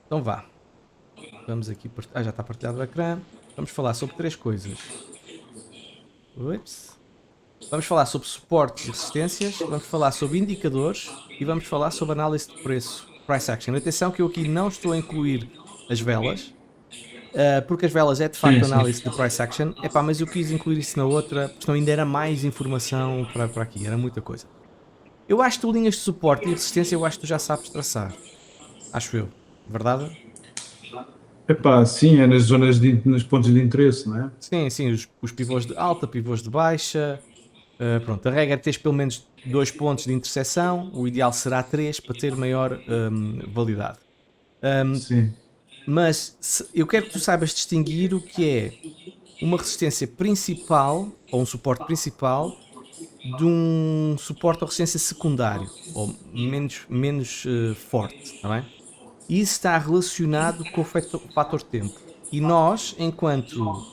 Então vá. Vamos aqui. Já está partilhado o ecrã. Vamos falar sobre três coisas. Ups. Vamos falar sobre suportes e resistências. Vamos falar sobre indicadores. E vamos falar sobre análise de preço. Price action. Atenção que eu aqui não estou a incluir as velas. Porque as velas é de facto Sim, sim. análise de price action. Epá, mas eu quis incluir isso na outra. Porque senão ainda era mais informação para aqui. Era muita coisa. Eu acho que tu linhas de suporte e resistência eu acho que tu já sabes traçar. Acho eu. Verdade? Epá, sim, é nas zonas nos pontos de interesse, não é? Sim, sim, os pivôs de alta, pivôs de baixa. Pronto, a regra é ter pelo menos 2 pontos de interseção. O ideal será 3 para ter maior validade. Sim. Mas eu quero que tu saibas distinguir o que é uma resistência principal ou um suporte principal de um suporte ou resistência secundário ou menos forte, tá bem? E isso está relacionado com o fator tempo. E nós, enquanto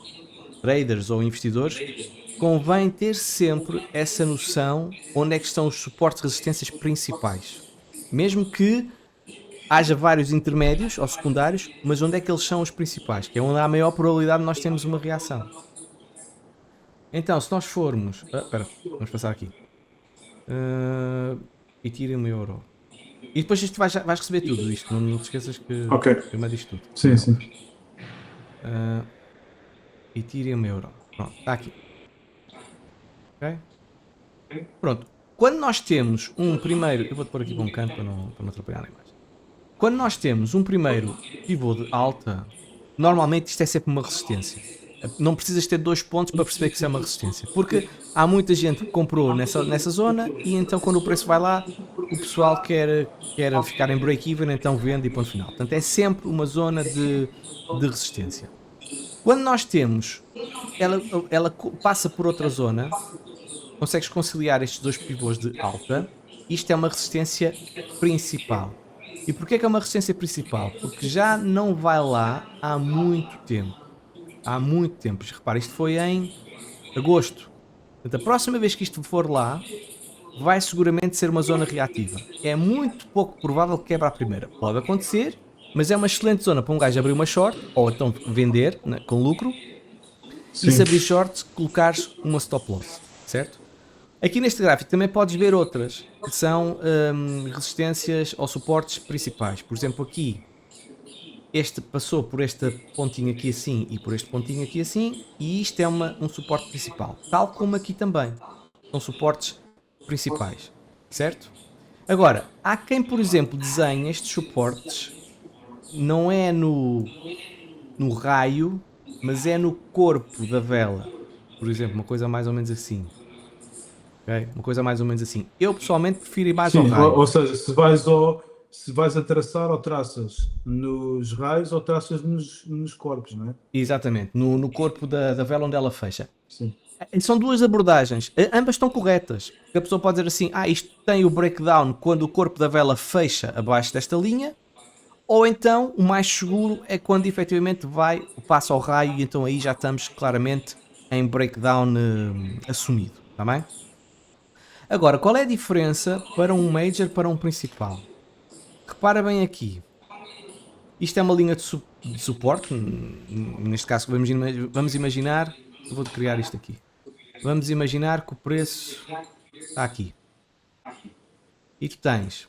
traders ou investidores, convém ter sempre essa noção onde é que estão os suportes de resistências principais. Mesmo que haja vários intermédios ou secundários, mas onde é que eles são os principais, que é onde há a maior probabilidade de nós termos uma reação. Então, se nós formos... espera, vamos passar aqui. Ethereum euro. E depois isto vais receber tudo isto. Não te esqueças que Ok. eu mando isto tudo, como Sim, é sim. óbvio. Ethereum euro. Pronto, está aqui. Ok? Pronto. Quando nós temos um primeiro... Eu vou-te pôr aqui para um canto para não atrapalhar a imagem. Quando nós temos um primeiro pivô de alta, normalmente isto é sempre uma resistência. Não precisas ter 2 pontos para perceber que isso é uma resistência. Porque há muita gente que comprou nessa zona e então quando o preço vai lá, o pessoal quer ficar em break-even, então vende e ponto final. Portanto, é sempre uma zona de resistência. Quando nós temos, ela passa por outra zona, consegues conciliar estes dois pivôs de alta, isto é uma resistência principal. E porquê que é uma resistência principal? Porque já não vai lá há muito tempo. Há muito tempo. Repara, isto foi em agosto. Portanto, a próxima vez que isto for lá, vai seguramente ser uma zona reativa. É muito pouco provável que quebre a primeira. Pode acontecer, mas é uma excelente zona para um gajo abrir uma short, ou então vender com lucro, e se Sim. abrir short, colocares uma stop loss. Certo? Aqui neste gráfico também podes ver outras, que são resistências ou suportes principais. Por exemplo, aqui, este passou por este pontinho aqui assim e por este pontinho aqui assim, e isto é um suporte principal. Tal como aqui também. São suportes principais. Certo? Agora, há quem, por exemplo, desenhe estes suportes, não é no raio, mas é no corpo da vela. Por exemplo, uma coisa mais ou menos assim. Okay? Uma coisa mais ou menos assim. Eu pessoalmente prefiro ir mais ao Sim, raio. ou seja, se vais a traçar, ou traças nos raios ou traças nos corpos, não é? Exatamente, no corpo da vela onde ela fecha. Sim. São duas abordagens, ambas estão corretas. A pessoa pode dizer assim: isto tem o breakdown quando o corpo da vela fecha abaixo desta linha, ou então o mais seguro é quando efetivamente passa ao raio e então aí já estamos claramente em breakdown assumido. Está bem? Agora, qual é a diferença para um major para um principal? Repara bem aqui. Isto é uma linha de suporte. Neste caso, vamos imaginar. Eu vou criar isto aqui. Vamos imaginar que o preço está aqui. E tu tens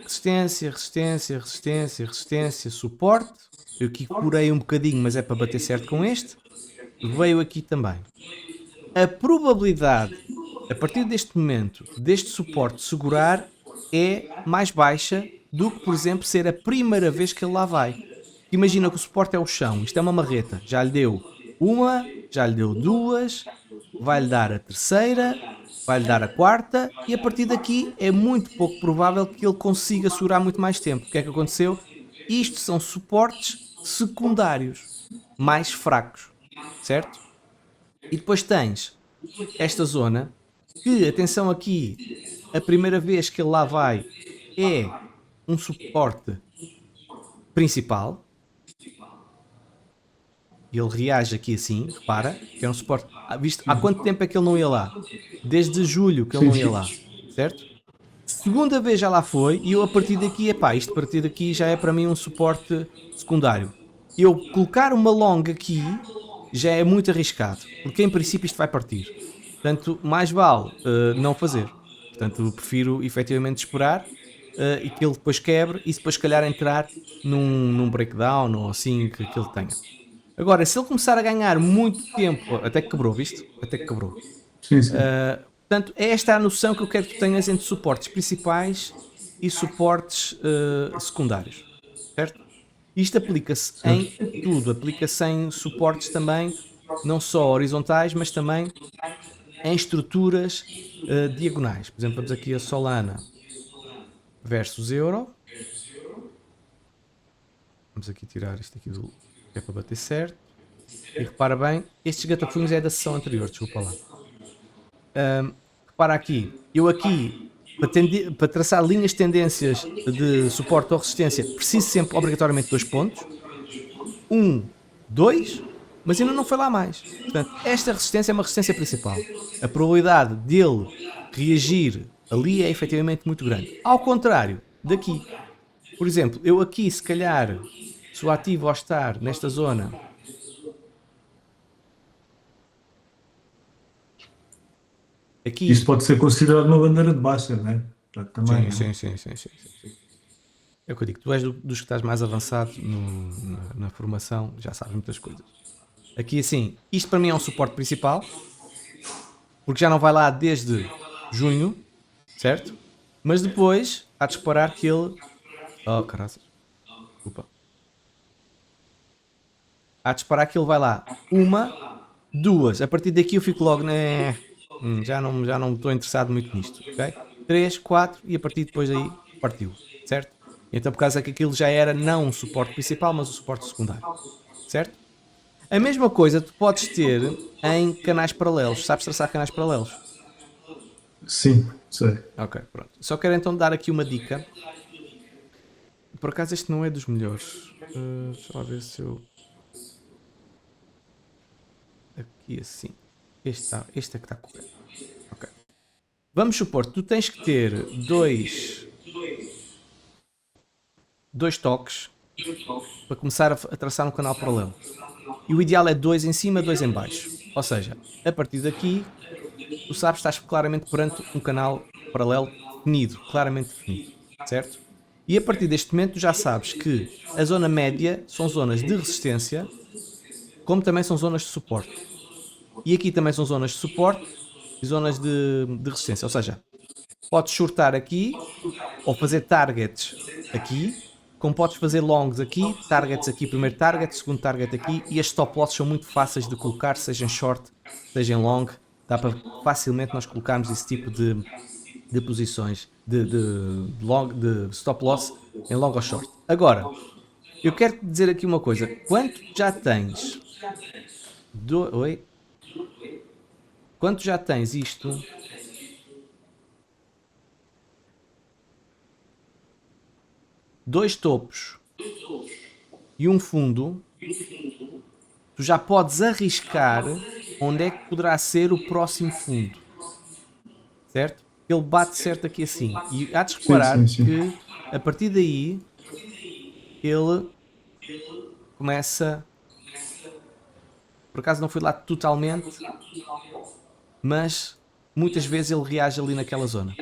resistência, resistência, resistência, resistência, suporte. Eu aqui curei um bocadinho, mas é para bater certo com este. Veio aqui também. A probabilidade, a partir deste momento, deste suporte segurar é mais baixa do que, por exemplo, ser a primeira vez que ele lá vai. Imagina que o suporte é o chão, isto é uma marreta. Já lhe deu uma, já lhe deu duas, vai-lhe dar a terceira, vai-lhe dar a quarta e a partir daqui é muito pouco provável que ele consiga segurar muito mais tempo. O que é que aconteceu? Isto são suportes secundários, mais fracos, certo? E depois tens esta zona que, atenção aqui, a primeira vez que ele lá vai é um suporte principal. E ele reage aqui assim, repara, que é um suporte. Visto, há quanto tempo é que ele não ia lá? Desde julho que ele Sim, não ia sim. lá, certo? Segunda vez já lá foi e eu a partir daqui, isto a partir daqui já é para mim um suporte secundário. Eu colocar uma long aqui já é muito arriscado, porque em princípio isto vai partir. Portanto, mais vale não fazer. Portanto, eu prefiro efetivamente esperar e que ele depois quebre e depois se calhar entrar num breakdown ou assim que ele tenha. Agora, se ele começar a ganhar muito tempo, até que quebrou, viste? Até que quebrou. Sim, sim. Portanto, é esta a noção que eu quero que tu tenhas entre suportes principais e suportes secundários, certo? Isto aplica-se em tudo, aplica-se em suportes também, não só horizontais, mas também em estruturas diagonais. Por exemplo, vamos aqui a Solana versus Euro. Vamos aqui tirar isto aqui do que é para bater certo. E repara bem, estes gatafunhos é da sessão anterior, desculpa lá. Repara aqui, eu aqui para traçar linhas de tendências de suporte ou resistência preciso sempre obrigatoriamente 2 pontos. 1, 2, mas ainda não foi lá mais. Portanto, esta resistência é uma resistência principal. A probabilidade dele reagir ali é efetivamente muito grande. Ao contrário daqui. Por exemplo, eu aqui se calhar, se o ativo ao estar nesta zona, aqui, Isso pode ser considerado uma bandeira de baixa, não é? Também, sim. É o que eu digo, tu és dos que estás mais avançado na formação, já sabes muitas coisas. Aqui assim, isto para mim é um suporte principal, porque já não vai lá desde junho, certo? Mas depois há de esperar que ele... Oh, caraças. Desculpa. Há de esperar que ele vai lá. 1, 2. A partir daqui eu fico logo... Já não estou interessado muito nisto, ok? 3, 4 e a partir depois daí partiu, certo? Então por causa que aquilo já era não um suporte principal, mas um suporte secundário, certo? A mesma coisa tu podes ter em canais paralelos. Sabes traçar canais paralelos? Sim, sei. Ok, pronto. Só quero então dar aqui uma dica. Por acaso este não é dos melhores. Deixa lá ver se eu... Aqui assim. Este é que está correto. Ok. Vamos supor que tu tens que ter dois toques para começar a traçar um canal paralelo. E o ideal é 2 em cima, 2 em baixo. Ou seja, a partir daqui, tu sabes que estás claramente perante um canal paralelo definido, claramente definido, certo? E a partir deste momento, tu já sabes que a zona média são zonas de resistência, como também são zonas de suporte. E aqui também são zonas de suporte e zonas de resistência. Ou seja, podes shortar aqui ou fazer targets aqui, como podes fazer longs aqui, targets aqui, primeiro target, segundo target aqui, e as stop loss são muito fáceis de colocar, seja em short, seja em long. Dá para facilmente nós colocarmos esse tipo de posições de stop loss em long ou short. Agora, eu quero te dizer aqui uma coisa. Quando já tens quando já tens isto, dois topos e um fundo, tu já podes arriscar onde é que poderá ser o próximo fundo, certo? Ele bate certo aqui assim, e há de reparar Sim. que a partir daí ele começa, por acaso não foi lá totalmente, mas muitas vezes ele reage ali naquela zona,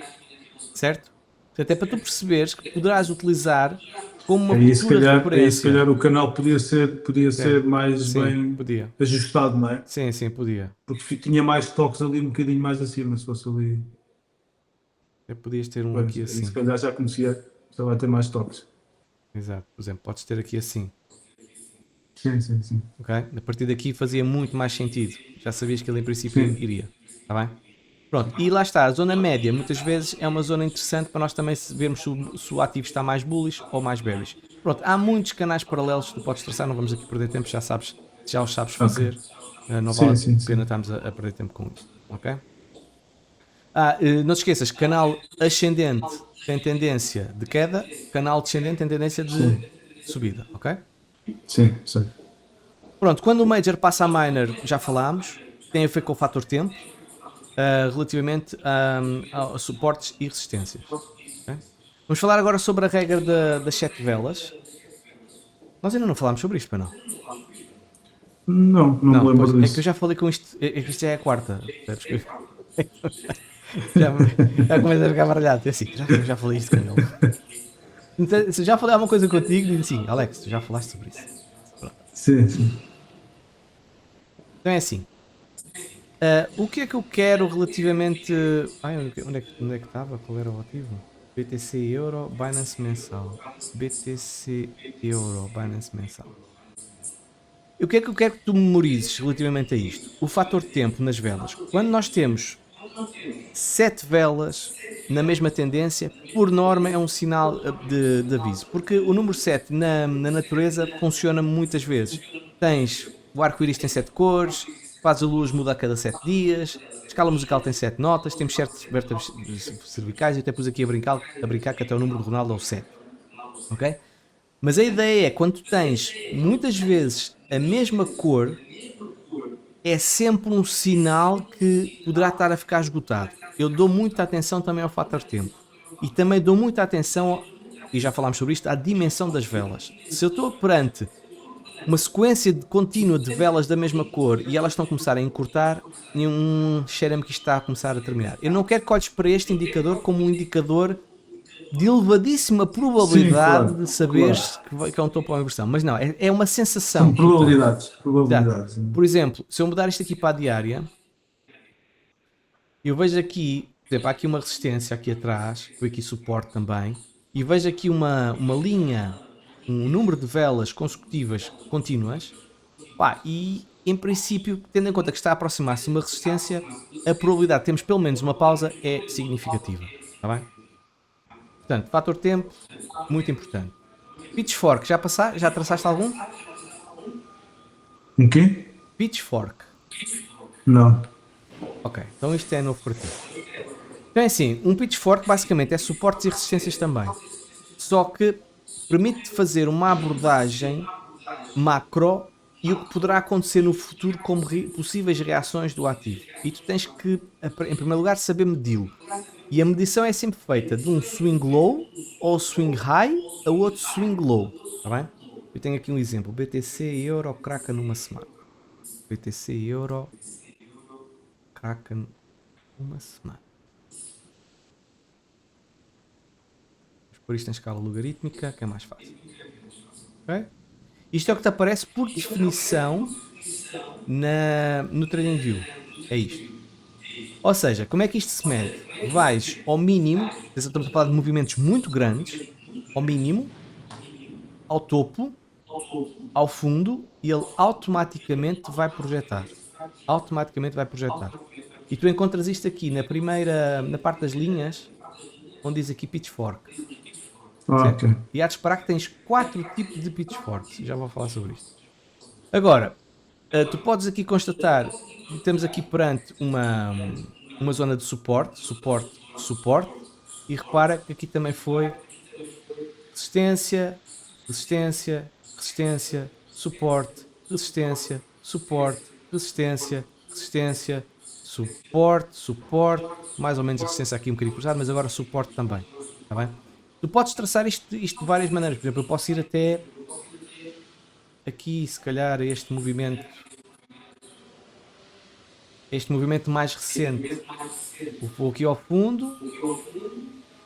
certo? Portanto, é para tu perceberes que poderás utilizar como uma Aí se cultura de calhar, referência. o canal podia ser mais Sim, bem podia. ajustado, não é? Sim, podia. Porque tinha mais toques ali um bocadinho mais acima, se fosse ali. Podias ter um Pois, aqui aí se assim. calhar já conhecia, já vai ter mais toques. Exato. Por exemplo, podes ter aqui assim. Sim. Ok? A partir daqui fazia muito mais sentido. Já sabias que ele em princípio Sim. iria. Está bem? Pronto. E lá está. A zona média muitas vezes é uma zona interessante para nós também vermos se o ativo está mais bullish ou mais bearish. Pronto. Há muitos canais paralelos que tu podes traçar. Não vamos aqui perder tempo. Já os sabes fazer. Não vale a pena estarmos a perder tempo com isto. Ok? Não te esqueças, canal ascendente tem tendência de queda, canal descendente tem tendência de subida, ok? Sim, sei. Pronto, quando o Major passa a Minor, já falámos, tem a ver com o fator tempo. relativamente a suportes e resistências. Ok? Vamos falar agora sobre a regra das 7 velas. Nós ainda não falámos sobre isto, para não? Não me Não, pois, lembro é que eu disso. já falei com isto, é que isto já é a quarta. Percebes? Já, já começo a ficar baralhado. É assim, será que eu já falei isto com ele? Então, se eu já falei alguma coisa contigo, diz assim, Alex, tu já falaste sobre isso. Pronto. Sim, sim. Então é assim. O que é que eu quero relativamente. Ai, onde é que estava? Qual era o motivo? BTC Euro, Binance mensal. BTC Euro, Binance mensal. E o que é que eu quero que tu memorizes relativamente a isto? O fator tempo nas velas. Quando nós temos 7 velas na mesma tendência, por norma é um sinal de aviso. Porque o número 7 na natureza funciona muitas vezes. Tens o arco-íris tem 7 cores, faz a luz muda a cada 7 dias, a escala musical tem 7 notas, temos certas vértebras cervicais e até pus aqui a brincar que até o número de Ronaldo é o 7. Ok? Mas a ideia é quando tu tens muitas vezes a mesma cor, é sempre um sinal que poderá estar a ficar esgotado. Eu dou muita atenção também ao fator tempo. E também dou muita atenção, e já falámos sobre isto, à dimensão das velas. Se eu estou perante uma sequência contínua de velas da mesma cor e elas estão a começar a encurtar, cheira-me que isto está a começar a terminar. Eu não quero que olhes para este indicador como um indicador de elevadíssima Sim, probabilidade claro, de saberes claro. que é um topo ou uma inversão. Mas não, é uma sensação São que tu tens. probabilidades, Exato. probabilidades. Por exemplo, se eu mudar isto aqui para a diária, eu vejo aqui, por exemplo, há aqui uma resistência aqui atrás, foi aqui suporte também, e vejo aqui uma linha, um número de velas consecutivas contínuas, pá, e em princípio, tendo em conta que está a aproximar-se de uma resistência, a probabilidade de termos pelo menos uma pausa é significativa. Está bem? Portanto, fator tempo, muito importante. Pitchfork, já traçaste algum? Um quê? Pitchfork. Não. Ok, então isto é novo para ti. Então é assim, um pitchfork basicamente é suportes e resistências também. Só que permite fazer uma abordagem macro e o que poderá acontecer no futuro como possíveis reações do ativo. E tu tens que, em primeiro lugar, saber medi-lo. E a medição é sempre feita de um swing low ou swing high a outro swing low. Tá bem? Eu tenho aqui um exemplo. BTC Euro Kraken numa semana. BTC Euro Kraken numa semana. Vamos pôr isto em escala logarítmica, que é mais fácil. Okay? Isto é o que te aparece por definição no TradingView. É isto. Ou seja, como é que isto se mede? Vais ao mínimo, estamos a falar de movimentos muito grandes, ao mínimo, ao topo, ao fundo, e ele automaticamente vai projetar. Automaticamente vai projetar. E tu encontras isto aqui na parte das linhas, onde diz aqui Pitchfork. Ok. E há de esperar que tens 4 tipos de pitchforks. Já vou falar sobre isto. Agora, tu podes aqui constatar que temos aqui perante uma zona de suporte, suporte, e repara que aqui também foi resistência, resistência, resistência, suporte, resistência, suporte, resistência, resistência, suporte, mais ou menos resistência aqui um bocadinho cruzado, mas agora suporte também. Está bem? Tu podes traçar isto de várias maneiras. Por exemplo, eu posso ir até aqui, se calhar, este movimento mais recente. Vou aqui ao fundo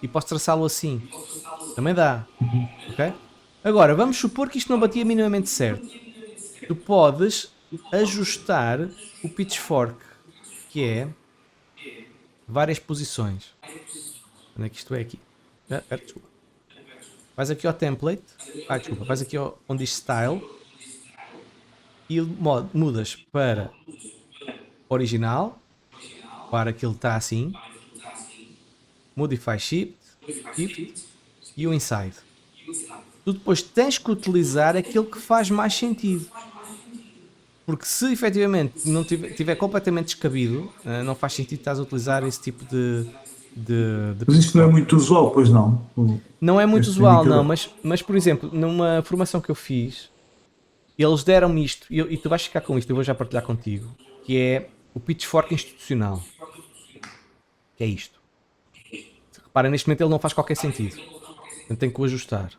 e posso traçá-lo assim. Também dá. Ok? Agora, vamos supor que isto não batia minimamente certo. Tu podes ajustar o pitchfork, que é várias posições. Onde é que isto é aqui? Desculpa. Vais aqui ao template. Desculpa. Vais aqui onde diz style. E mudas para original. Para que ele está assim. Modify shift. E o inside. Tu depois tens que utilizar aquilo que faz mais sentido. Porque se efetivamente não tiver completamente descabido, não faz sentido estás a utilizar esse tipo de Mas isto não é muito usual, pois não? Não é muito Este usual, não, indicador. mas por exemplo, numa formação que eu fiz, eles deram-me isto, e tu vais ficar com isto, eu vou já partilhar contigo, que é o pitchfork institucional. que é isto. Reparem, neste momento ele não faz qualquer sentido. Portanto, tenho que o ajustar.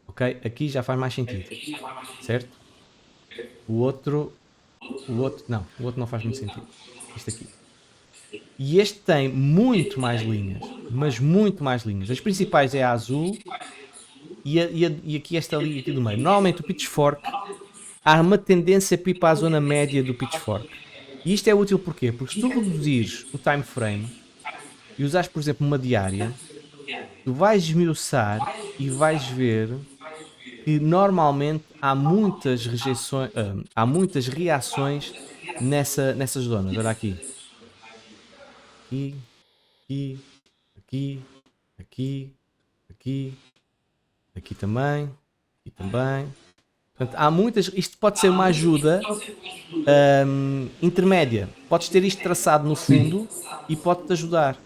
Ok? Aqui já faz mais sentido. Certo? O outro não faz muito sentido. Este aqui. E este tem muito mais linhas, mas muito mais linhas. As principais é a azul e aqui esta linha aqui do meio. Normalmente o Pitchfork há uma tendência para ir para a zona média do Pitchfork. E isto é útil porquê? Porque se tu reduzires o time frame e usares, por exemplo, uma diária, tu vais esmiuçar e vais ver que normalmente há muitas rejeições, há muitas reações nessas zonas. Olha aqui. Aqui, aqui, aqui, aqui, aqui, aqui também, aqui também. Portanto, há muitas. Isto pode ser uma ajuda intermédia. Podes ter isto traçado no fundo e pode-te ajudar.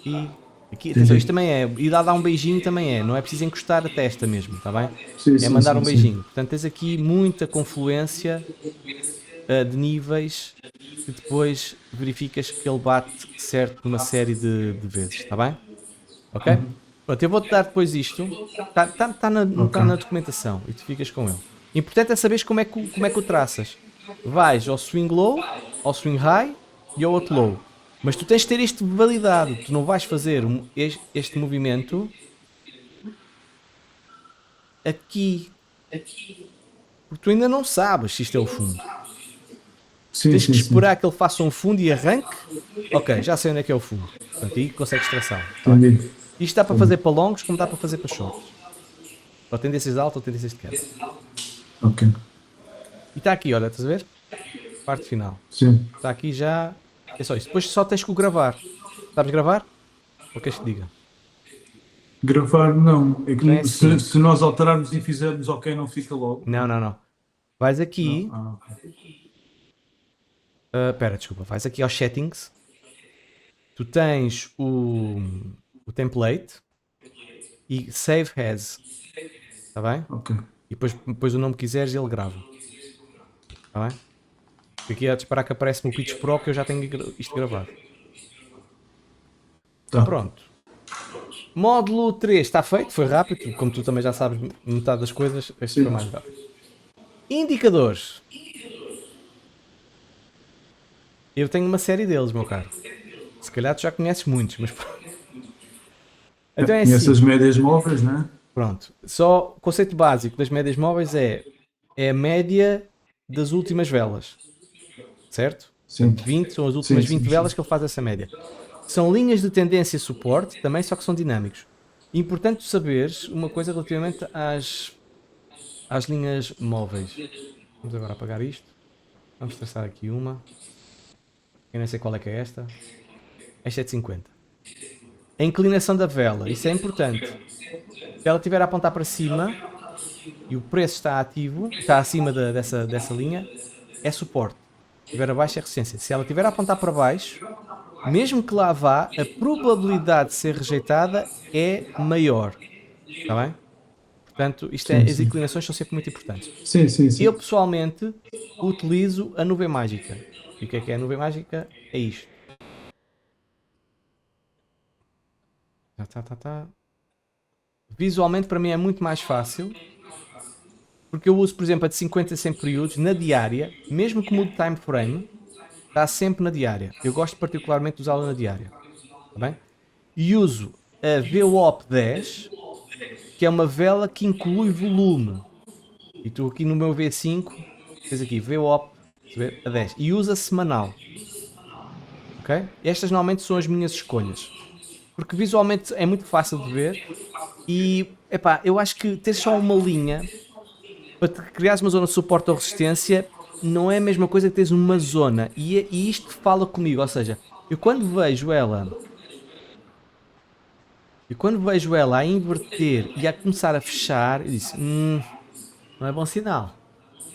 E aqui, atenção, isto também é. E dar um beijinho também é. Não é preciso encostar a testa mesmo, está bem? É mandar um beijinho. Portanto, tens aqui muita confluência de níveis que depois verificas que ele bate certo numa série de vezes, está bem? Ok? Pronto, eu vou-te dar depois isto. Está na documentação e tu ficas com ele. Importante é saberes como é que o traças. Vais ao swing low, ao swing high e ao outro low. Mas tu tens de ter isto validado. Tu não vais fazer este movimento aqui. Porque tu ainda não sabes se isto é o fundo. Tens que esperar que ele faça um fundo e arranque. Ok, já sei onde é que é o fundo. Portanto, aí consegues traçar. Isto dá para fazer para longos como dá para fazer para shorts. Para tendências de alta ou tendências de queda. Ok. E está aqui, olha, estás a ver? Parte final. Sim. Está aqui já. É só isso. Depois só tens que o gravar. Sabes gravar? Ou queres que diga? Gravar não. É que Não é assim. se nós alterarmos e fizermos ok, não fica logo. Não. Vais aqui. Não? Ok. Espera, desculpa. Vais aqui aos settings. Tu tens o template e save as. Está bem? Ok. E depois o nome que quiseres ele grava. Está bem? Aqui há de esperar que aparece-me o Pitch Pro que eu já tenho isto gravado. Tá. Pronto. Módulo 3 está feito, foi rápido. Como tu também já sabes metade das coisas, este foi mais rápido. Indicadores. Eu tenho uma série deles, meu caro. Se calhar tu já conheces muitos, mas... Então é Conheces assim. as médias móveis, né? Pronto. Só o conceito básico das médias móveis é a média das últimas velas. Certo? Sim. 20 são as últimas 20 velas que ele faz essa média. São linhas de tendência e suporte também, só que são dinâmicos. Importante saberes uma coisa relativamente às linhas móveis. Vamos agora apagar isto. Vamos traçar aqui uma. Eu nem sei qual é que é esta. Esta é de 50. A inclinação da vela, isso é importante. Se ela estiver a apontar para cima e o preço está ativo, está acima dessa linha, é suporte. Se estiver abaixo é resistência. Se ela estiver a apontar para baixo, mesmo que lá vá, a probabilidade de ser rejeitada é maior. Está bem? Portanto, as inclinações são sempre muito importantes. Sim. Eu pessoalmente utilizo a nuvem mágica. E o que é a nuvem mágica? É isto. Tá. Visualmente para mim é muito mais fácil. Porque eu uso, por exemplo, a de 50 a 100 períodos na diária. Mesmo que mude time frame, está sempre na diária. Eu gosto particularmente de usá-la na diária. Está bem? E uso a VWAP 10, que é uma vela que inclui volume. E tu aqui no meu V5, tens aqui VWAP a 10. E usa semanal. Ok? Estas normalmente são as minhas escolhas. Porque visualmente é muito fácil de ver. E, eu acho que ter só uma linha para te criares uma zona de suporte ou resistência não é a mesma coisa que teres uma zona. E isto fala comigo, ou seja, eu quando vejo ela a inverter e a começar a fechar, eu disse, não é bom sinal.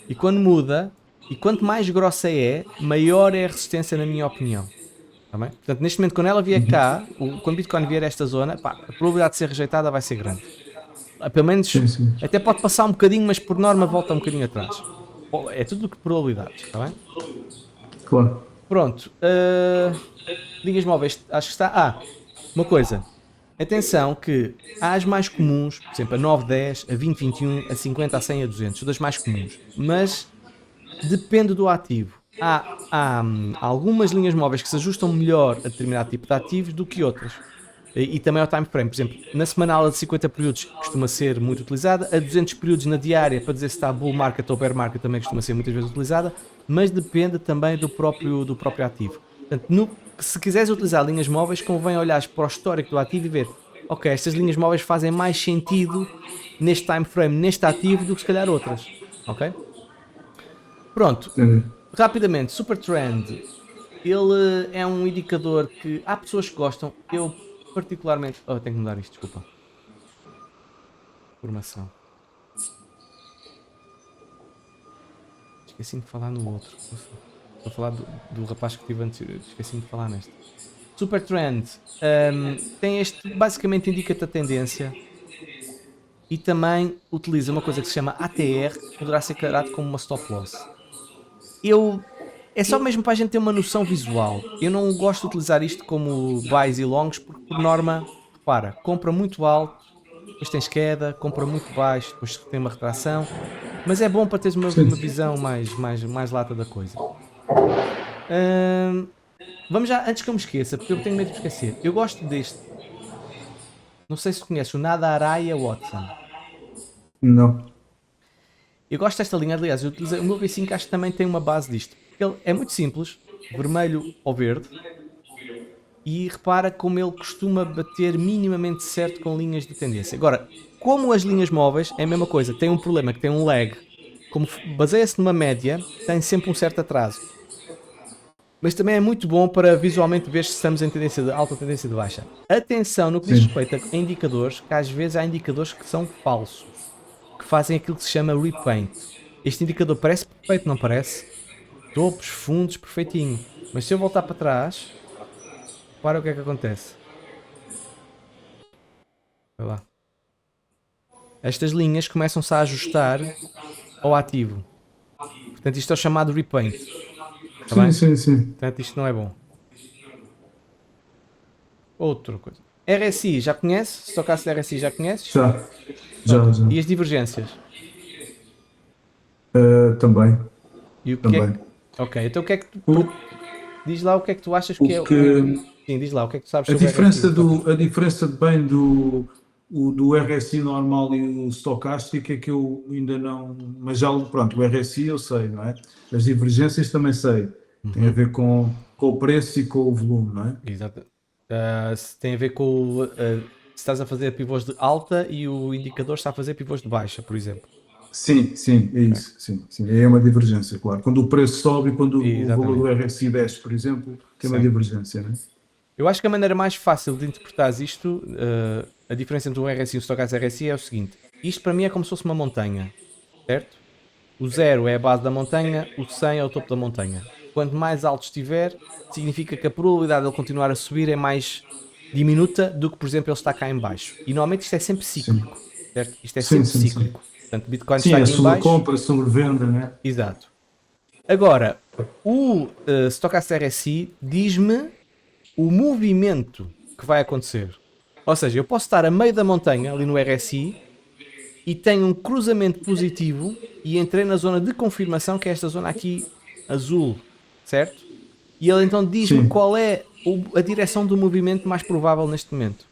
E quando muda, e quanto mais grossa é, maior é a resistência na minha opinião. Tá bem? Portanto, neste momento, quando ela vier cá, quando o Bitcoin vier a esta zona, a probabilidade de ser rejeitada vai ser grande. Pelo menos, até pode passar um bocadinho, mas por norma volta um bocadinho atrás. É tudo que probabilidades, está bem? Claro. Pronto. Linhas móveis, acho que está. Uma coisa. Atenção que há as mais comuns, por exemplo, a 910, a 2021, a 50, a 100 e a 200, são das mais comuns. Mas depende do ativo. Há algumas linhas móveis que se ajustam melhor a determinado tipo de ativos do que outras. E também ao time frame. Por exemplo, na semanal a de 50 períodos costuma ser muito utilizada, a 200 períodos na diária para dizer se está bull market ou bear market também costuma ser muitas vezes utilizada, mas depende também do próprio ativo. Portanto, se quiseres utilizar linhas móveis, convém olhar para o histórico do ativo e ver, ok, estas linhas móveis fazem mais sentido neste time frame, neste ativo, do que se calhar outras. Ok? Pronto. Rapidamente, Super Trend. Ele é um indicador que há pessoas que gostam. Eu particularmente... tenho que mudar isto, desculpa. Formação. Esqueci-me de falar no outro. Estou a falar do rapaz que tive antes. Esqueci-me de falar neste. Super Trend tem este... Basicamente indica-te a tendência. E também utiliza uma coisa que se chama ATR, que poderá ser encarado como uma stop loss. É só mesmo para a gente ter uma noção visual. Eu não gosto de utilizar isto como buys e longs, porque por norma, repara, compra muito alto, depois tens queda, compra muito baixo, depois tem uma retração. Mas é bom para teres uma visão mais lata da coisa. Vamos já, antes que eu me esqueça, porque eu tenho medo de esquecer. Eu gosto deste. Não sei se conhece o Nada Araya Watson. Não. Eu gosto desta linha, aliás, eu utilizei, o meu V5 acho que também tem uma base disto. Ele é muito simples, vermelho ou verde, e repara como ele costuma bater minimamente certo com linhas de tendência. Agora, como as linhas móveis, é a mesma coisa, tem um problema que tem um lag. Como baseia-se numa média, tem sempre um certo atraso. Mas também é muito bom para visualmente ver se estamos em tendência de alta ou tendência de baixa. Atenção no que diz respeito a indicadores, que às vezes há indicadores que são falsos, que fazem aquilo que se chama repaint. Este indicador parece perfeito, não parece? Topos, fundos, perfeitinho. Mas se eu voltar para trás, para o que é que acontece. Vai lá. Estas linhas começam-se a ajustar ao ativo. Portanto, isto é o chamado repaint. Tá bem? Sim. Portanto, isto não é bom. Outra coisa. RSI, já conhece? Se tocasse de RSI, já conheces? Já. E as divergências? Também. E o que é que... Ok, então o que é que tu... Diz lá o que é que tu achas que é... Sim, diz lá o que é que tu sabes sobre a diferença RSI. A diferença bem do RSI normal e o estocástico é que eu ainda não... Mas já, pronto, o RSI eu sei, não é? As divergências também sei. Tem a ver com o preço e com o volume, não é? Exato. Tem a ver com... se estás a fazer pivôs de alta e o indicador está a fazer pivôs de baixa, por exemplo. Sim, é isso. Sim. É uma divergência, claro. Quando o preço sobe e quando o valor do RSI desce, por exemplo, tem uma divergência, não é? Eu acho que a maneira mais fácil de interpretar isto, a diferença entre um RSI e um Stochastic RSI é o seguinte. Isto para mim é como se fosse uma montanha, certo? O 0 é a base da montanha, o 100 é o topo da montanha. Quanto mais alto estiver, significa que a probabilidade de ele continuar a subir é mais diminuta do que, por exemplo, ele está cá em baixo. E normalmente isto é sempre cíclico, certo? Isto é sempre cíclico. Portanto, Bitcoin está aqui em baixo. Compra, sobrevenda, né? Exato. Agora, o Stochastic RSI diz-me o movimento que vai acontecer. Ou seja, eu posso estar a meio da montanha, ali no RSI, e tenho um cruzamento positivo e entrei na zona de confirmação, que é esta zona aqui azul, certo? E ele então diz-me qual é a direção do movimento mais provável neste momento.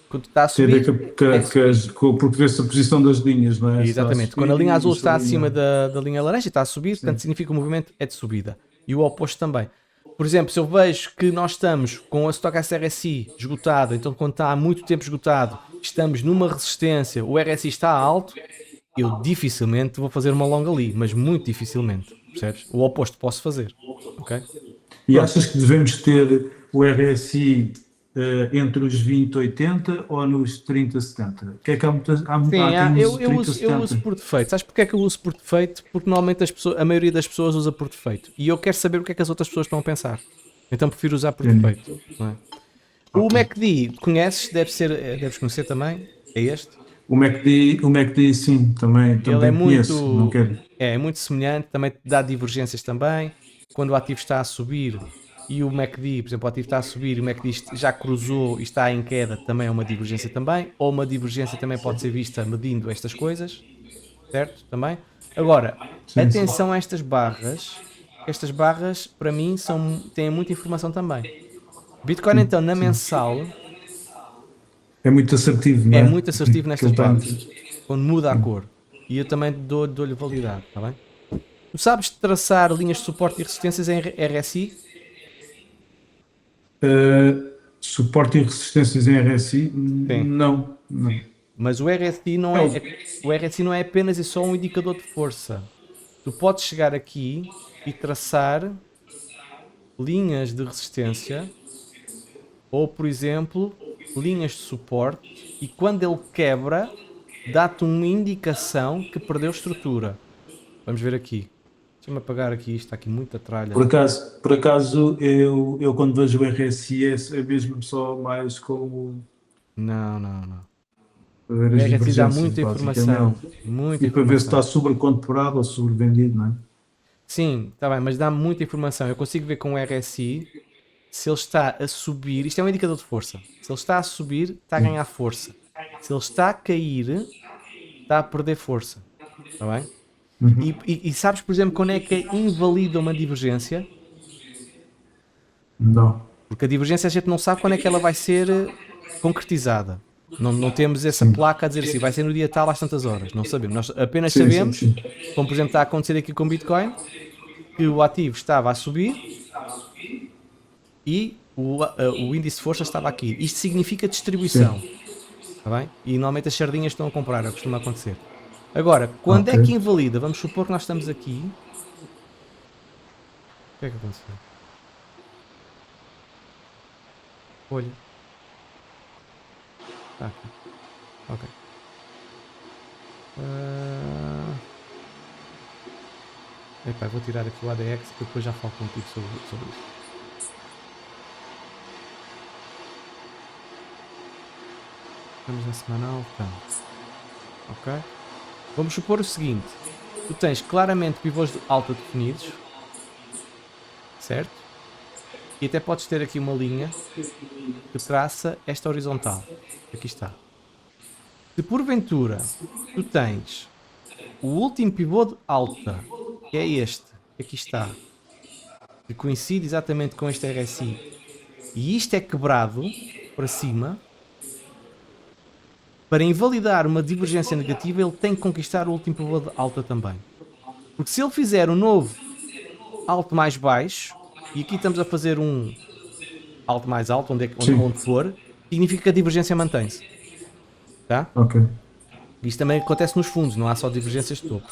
Quando está a subir... Porque vê-se a posição das linhas, não é? Exatamente. Quando a linha azul está acima da linha laranja, está a subir, portanto significa que o movimento é de subida. E o oposto também. Por exemplo, se eu vejo que nós estamos com a Stochastic RSI esgotado, então quando está há muito tempo esgotado, estamos numa resistência, o RSI está alto, eu dificilmente vou fazer uma longa ali, mas muito dificilmente, percebes? O oposto posso fazer, ok? E achas que devemos ter o RSI entre os 20,80 ou nos 30,70? Que é que há muitas... eu uso por defeito. Sabes porque é que eu uso por defeito? Porque normalmente a maioria das pessoas usa por defeito. E eu quero saber o que é que as outras pessoas estão a pensar. Então prefiro usar por defeito. Não é? O MACD, conheces? Deves conhecer também. É este? O MACD sim, também Ele é conheço. muito semelhante, também dá divergências também. quando o ativo está a subir e o MACD, por exemplo, o ativo está a subir e o MACD já cruzou e está em queda, também é uma divergência também, ou uma divergência também pode ser vista medindo estas coisas, certo? Também. Agora, Sim, sim. atenção a estas barras para mim têm muita informação também. Bitcoin então na mensal É muito assertivo, não é é? muito assertivo nestas Aquilo tem- barras, quando muda a cor. E eu também dou-lhe validade, está bem? Tu sabes traçar linhas de suporte e resistências em RSI? Suporte e resistências em RSI? Sim. Não, não. Mas o RSI não é apenas e só um indicador de força. Tu podes chegar aqui e traçar linhas de resistência ou, por exemplo, linhas de suporte e quando ele quebra, dá-te uma indicação que perdeu estrutura. Vamos ver aqui. Deixa-me apagar aqui isto, está aqui muita tralha. Por acaso eu quando vejo o RSI é mesmo só mais como Não. para ver O as RSI dá divergências, muita informação. basicamente. Muita E para ver se está informação. sobrecomprado ou sobrevendido, não é? Sim, está bem, mas dá muita informação. Eu consigo ver com o RSI se ele está a subir. Isto é um indicador de força. Se ele está a subir, está a ganhar força. Se ele está a cair, está a perder força. Está bem? E sabes, por exemplo, quando é que invalida uma divergência? Não. Porque a divergência a gente não sabe quando é que ela vai ser concretizada. Não temos essa Sim. placa a dizer assim, vai ser no dia tal às tantas horas. Não sabemos. Nós apenas Sim, sim, sabemos, sim. como por exemplo está a acontecer aqui com Bitcoin, que o ativo estava a subir e o índice de força estava aqui. Isto significa distribuição. Sim. Está bem? E normalmente as sardinhas estão a comprar, é o que costuma acontecer. Agora, quando é Ok. que invalida? Vamos supor que nós estamos aqui. O que é que aconteceu? Olha. Está aqui. Ok. Epá, vou tirar aqui o ADX que depois já falo contigo sobre isso. Estamos na semanal, estamos. Ok? Vamos supor o seguinte. Tu tens claramente pivôs de alta definidos. Certo? E até podes ter aqui uma linha que traça esta horizontal. Aqui está. Se porventura tu tens o último pivô de alta, que é este, que aqui está, que coincide exatamente com este RSI, e isto é quebrado para cima, para invalidar uma divergência negativa, ele tem que conquistar o último pivô de alta também. Porque se ele fizer um novo alto mais baixo, e aqui estamos a fazer um alto mais alto, onde for, significa que a divergência mantém-se. Tá? Ok. Isto também acontece nos fundos, não há só divergências de topo.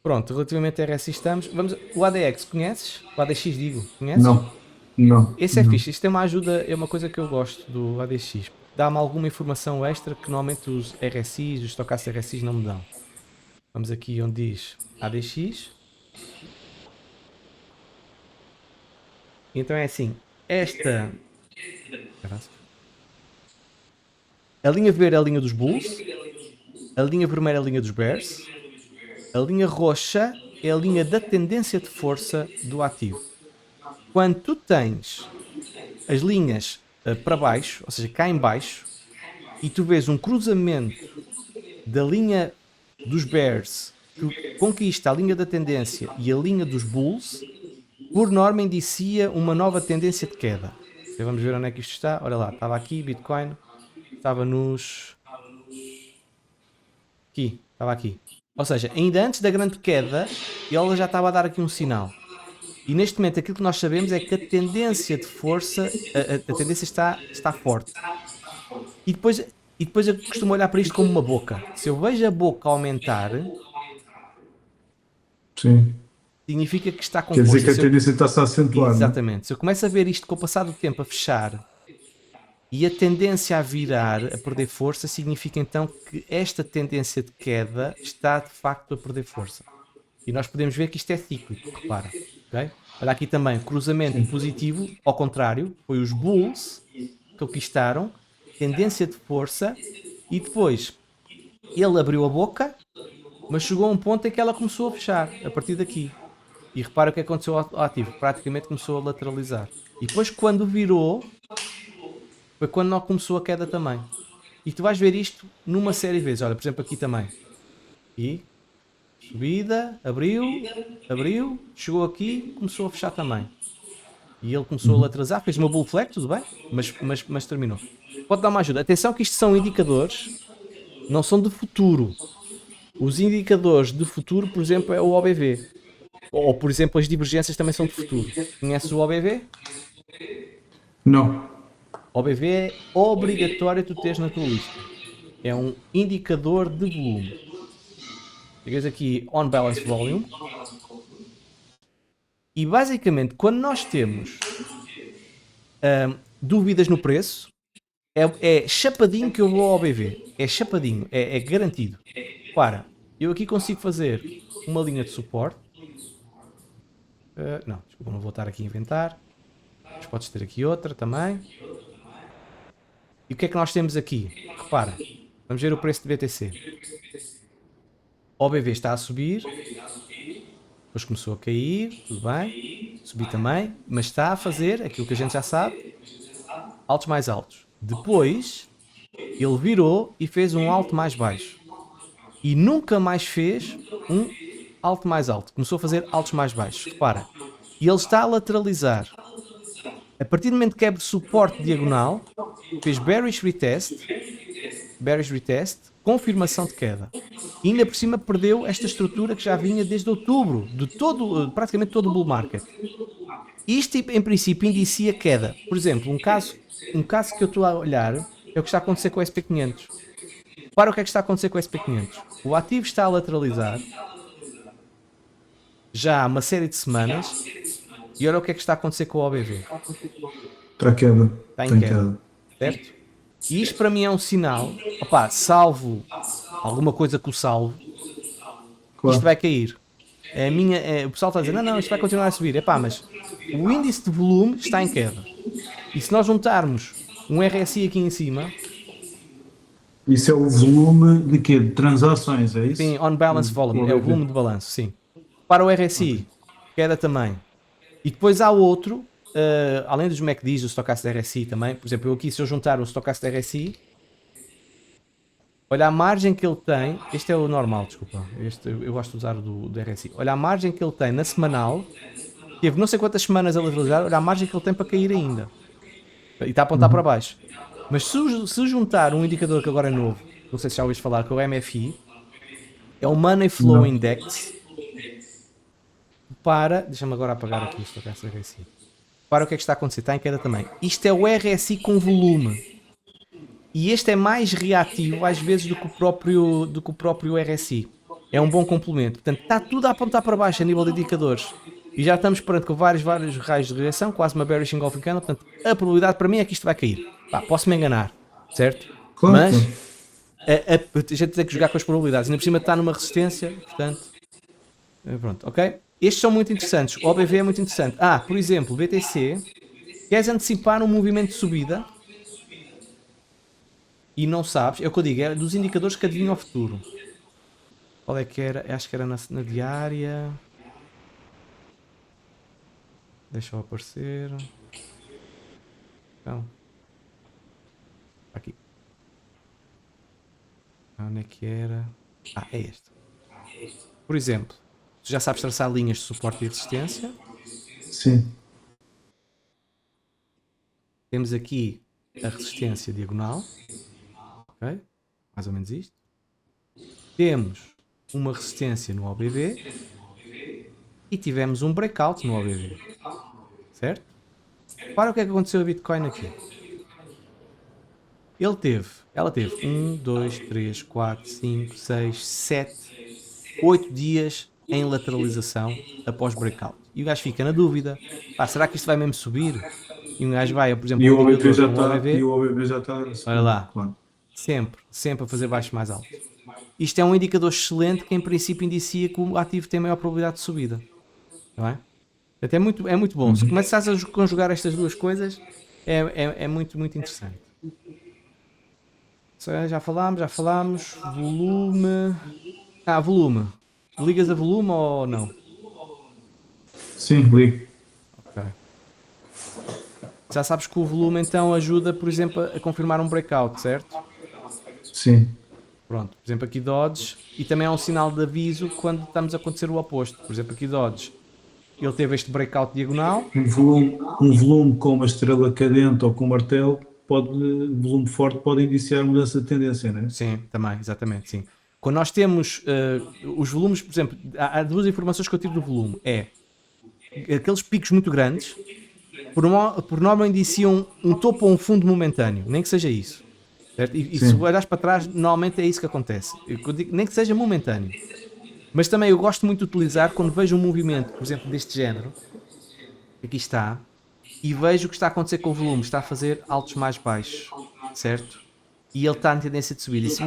Pronto, relativamente a RSI estamos. O ADX, conheces? O ADX digo, conheces? Não. Não. Esse é Não. fixe, isto é uma ajuda, é uma coisa que eu gosto do ADX. Dá-me alguma informação extra que normalmente os RSIs, os stocastic RSIs não me dão. Vamos aqui onde diz ADX. Então é assim, a linha verde é a linha dos Bulls, a linha vermelha é a linha dos Bears, a linha roxa é a linha da tendência de força do ativo. Quando tu tens as linhas para baixo, ou seja, cá em baixo, e tu vês um cruzamento da linha dos Bears que conquista a linha da tendência e a linha dos Bulls, por norma indicia uma nova tendência de queda. Então vamos ver onde é que isto está. Olha lá, estava aqui, Bitcoin, estava aqui, estava aqui. Ou seja, ainda antes da grande queda, ela já estava a dar aqui um sinal. E neste momento aquilo que nós sabemos é que a tendência de força, a tendência está forte. E depois eu costumo olhar para isto como uma boca. Se eu vejo a boca aumentar, Sim. significa que está com Quer dizer força. que a tendência está-se a acentuar, não é? Exatamente. Se eu começo a ver isto com o passar do tempo a fechar e a tendência a virar, a perder força, significa então que esta tendência de queda está de facto a perder força. E nós podemos ver que isto é cíclico, repara. Okay? Olha aqui também, cruzamento positivo, ao contrário, foi os Bulls que conquistaram, tendência de força, e depois ele abriu a boca, mas chegou a um ponto em que ela começou a fechar, a partir daqui. E repara o que aconteceu ao ativo. Praticamente começou a lateralizar. E depois quando virou, foi quando não começou a queda também. E tu vais ver isto numa série de vezes. Olha, por exemplo, aqui também. E subida, abriu, chegou aqui, começou a fechar também. E ele começou a lateralizar, fez uma bull flag, tudo bem, mas terminou. Pode dar uma ajuda. Atenção que isto são indicadores, não são de futuro. Os indicadores de futuro, por exemplo, é o OBV. Ou, por exemplo, as divergências também são de futuro. Conheces o OBV? Não. OBV é obrigatório tu teres na tua lista. É um indicador de volume. Chegas aqui on balance volume. E basicamente, quando nós temos dúvidas no preço, é chapadinho que eu vou ao OBV. É chapadinho, é garantido. Para, eu aqui consigo fazer uma linha de suporte. Não, desculpa, não vou estar aqui a inventar. Mas podes ter aqui outra também. E o que é que nós temos aqui? Repara, vamos ver o preço de BTC. O OBV está a subir. Depois começou a cair, tudo bem. Subir também. Mas está a fazer aquilo que a gente já sabe. Altos mais altos. Depois, ele virou e fez um alto mais baixo. E nunca mais fez um alto mais alto. Começou a fazer altos mais baixos. Repara. E ele está a lateralizar. A partir do momento que quebra suporte diagonal, fez bearish retest, confirmação de queda. E ainda por cima perdeu esta estrutura que já vinha desde outubro, de praticamente todo o bull market. Isto em princípio indicia queda. Por exemplo, um caso que eu estou a olhar é o que está a acontecer com o SP500. Para o que é que está a acontecer com o SP500. O ativo está a lateralizar já há uma série de semanas e olha o que é que está a acontecer com o OBV. Para queda. Está em queda. Certo? E isto para mim é um sinal, opá, salvo alguma coisa que o salvo, Claro. isto vai cair. O pessoal está a dizer, não, isto vai continuar a subir. Epá, mas o índice de volume está em queda. E se nós juntarmos um RSI aqui em cima... Isso é o volume de quê? De transações, é isso? Sim, on balance volume, é o volume de balanço, sim. Para o RSI, queda também. E depois há outro, além dos MACDs, do Stochastic RSI também, por exemplo, eu aqui se eu juntar o Stochastic RSI, olha a margem que ele tem, este é o normal, desculpa, eu gosto de usar do RSI, olha a margem que ele tem na semanal, teve não sei quantas semanas a lateralizar, olha a margem que ele tem para cair ainda, e está a apontar para baixo. Mas se juntar um indicador que agora é novo, não sei se já ouviste falar, que é o MFI, é o Money Flow Index, deixa-me agora apagar aqui isto, RSI. Para o que é que está a acontecer, está em queda também. Isto é o RSI com volume. E este é mais reativo às vezes do que o próprio RSI. É um bom complemento. Portanto, está tudo a apontar para baixo a nível de indicadores. E já estamos perante com vários raios de rejeição, quase uma bearish engulfing candle. Portanto, a probabilidade para mim é que isto vai cair. Posso me enganar, certo? Claro. Mas a gente tem que jogar com as probabilidades. Ainda por cima está numa resistência, portanto... Pronto, ok? Estes são muito interessantes. O OBV é muito interessante. Por exemplo, BTC. Queres antecipar um movimento de subida? E não sabes, é o que eu digo, é dos indicadores que adivinham o futuro. Qual é que era? Acho que era na diária. Deixa eu aparecer. Então. Aqui. Onde é que era? É este. Por exemplo, tu já sabes traçar linhas de suporte e resistência. Sim. Temos aqui a resistência diagonal. Ok? Mais ou menos isto. Temos uma resistência no OBV. E tivemos um breakout no OBV. Certo? Para o que é que aconteceu a Bitcoin aqui. Ela teve 1, 2, 3, 4, 5, 6, 7, 8 dias em lateralização após breakout. E o gajo fica na dúvida. Será que isto vai mesmo subir? E um gajo vai, por exemplo, E um o OBV indicador já como o está. OBV. E o OBV já está. Olha lá. Claro. Sempre a fazer baixo mais alto. Isto é um indicador excelente que em princípio indicia que o ativo tem maior probabilidade de subida. Não é? Portanto, é muito bom. Se começares a conjugar estas duas coisas, é muito, muito interessante. Já falámos. Volume. Volume. Ligas a volume ou não? Sim, ligo. Ok. Já sabes que o volume então ajuda, por exemplo, a confirmar um breakout, certo? Sim. Pronto, por exemplo aqui Dodge, e também é um sinal de aviso quando estamos a acontecer o oposto. Por exemplo aqui Dodge, ele teve este breakout diagonal. Um volume com uma estrela cadente ou com um martelo, volume forte pode indiciar mudança de tendência, não é? Sim, também, exatamente, sim. Quando nós temos os volumes, por exemplo, há duas informações que eu tiro do volume. É aqueles picos muito grandes, por norma indiciam um topo ou um fundo momentâneo, nem que seja isso. Certo? E se Sim, olhares para trás, normalmente é isso que acontece. Eu digo, nem que seja momentâneo. Mas também eu gosto muito de utilizar quando vejo um movimento, por exemplo, deste género, aqui está, e vejo o que está a acontecer com o volume, está a fazer altos mais baixos, certo? E ele está em tendência de subir. E disse,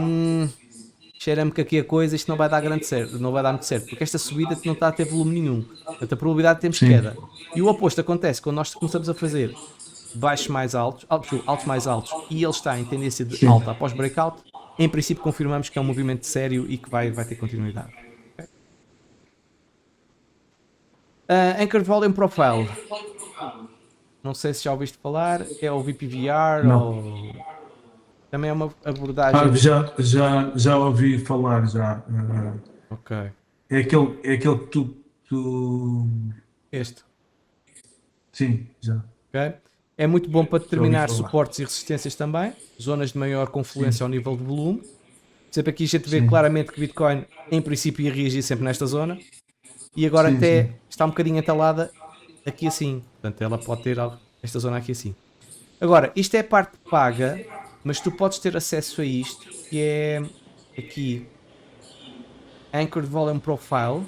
cheira-me que aqui a coisa, isto não vai dar grande certo, não vai dar muito certo, porque esta subida não está a ter volume nenhum. Portanto, a probabilidade de termos sim, queda. E o oposto acontece quando nós começamos a fazer baixos mais altos, altos mais altos, e ele está em tendência de sim. alta após breakout. Em princípio confirmamos que é um movimento sério e que vai ter continuidade. Anchored Volume Profile, não sei se já ouviste falar, é o VPVR Não. ou também é uma abordagem. Já ouvi falar, já. Ok, É aquele que tu... este, Sim, já. ok. É muito bom para Já ouvi determinar falar. suportes e resistências também, zonas de maior confluência Sim, ao nível de volume. Por exemplo, aqui a gente vê sim, claramente que Bitcoin em princípio ia reagir sempre nesta zona e agora sim, sim. até está um bocadinho entalada aqui assim. Portanto, ela pode ter esta zona aqui assim. Agora, isto é a parte paga, mas tu podes ter acesso a isto, que é aqui Anchored Volume Profile.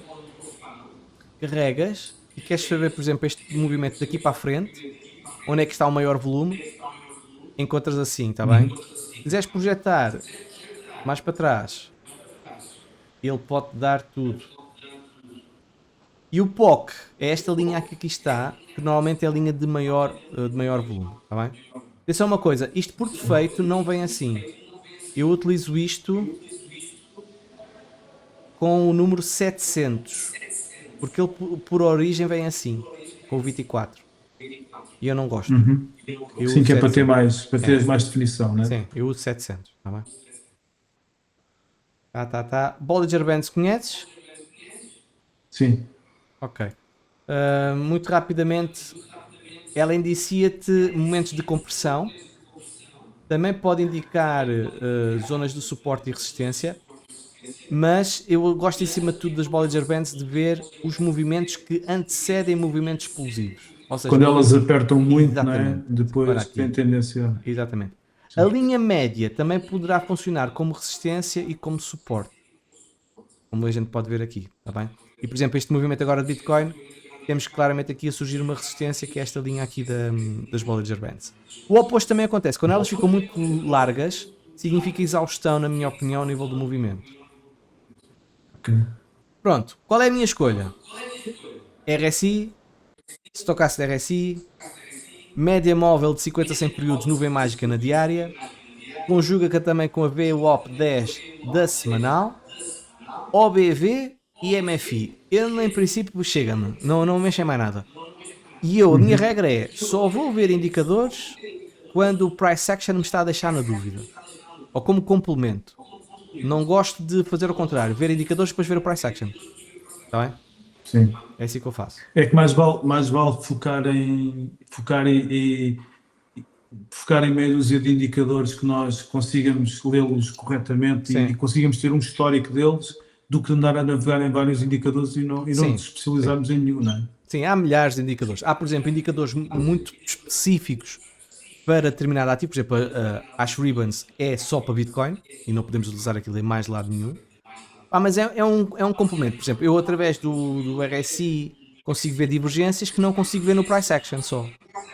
Carregas e queres saber, por exemplo, este movimento daqui para a frente, onde é que está o maior volume, encontras assim, está bem? Uhum. Se quiseres projetar mais para trás, ele pode dar tudo. E o POC é esta linha aqui que está, que normalmente é a linha de maior volume, está bem? Atenção uma coisa, isto por defeito não vem assim. Eu utilizo isto com o número 700, porque ele por origem vem assim, com o 24. E eu não gosto. Uhum. Eu Sim, uso que é para ter 700. mais, para É, teres mais definição, né? sim, eu uso 700, está bem? Tá. Bollinger Bands conheces? Sim. Ok. Muito rapidamente, ela indicia-te momentos de compressão. Também pode indicar zonas de suporte e resistência. Mas eu gosto, em cima de tudo, das Bollinger Bands de ver os movimentos que antecedem movimentos explosivos. Ou seja, Quando elas apertam muito, não é? exatamente. Olha Depois tem aqui. tendência. Exatamente. A Sim. linha média também poderá funcionar como resistência e como suporte, como a gente pode ver aqui, está bem? E por exemplo, este movimento agora de Bitcoin, temos claramente aqui a surgir uma resistência, que é esta linha aqui das Bollinger Bands. O oposto também acontece, quando elas ficam muito largas, significa exaustão, na minha opinião, ao nível do movimento. Ok. Pronto, qual é a minha escolha? RSI, Stochastic RSI, média móvel de 50 a 100 períodos, nuvem mágica na diária, conjuga também com a VWAP 10 da semanal, OBV e MFI. Eu, em princípio, chega-me, não mexem mais nada. E a minha Uhum. regra é, só vou ver indicadores quando o price action me está a deixar na dúvida. Ou como complemento. Não gosto de fazer o contrário, ver indicadores e depois ver o price action. Está bem? Sim. É assim que eu faço. É que mais vale focar em meia dúzia de indicadores que nós consigamos lê-los corretamente e Sim, consigamos ter um histórico deles, do que andar a navegar em vários indicadores e não sim, nos sim. especializarmos em nenhum, não é? Sim, há milhares de indicadores. Há, por exemplo, indicadores muito específicos para determinado ativo. Por exemplo, a Ash Ribbons é só para Bitcoin e não podemos utilizar aquilo em mais lado nenhum. Mas é um complemento. Por exemplo, eu através do RSI consigo ver divergências que não consigo ver no Price Action só.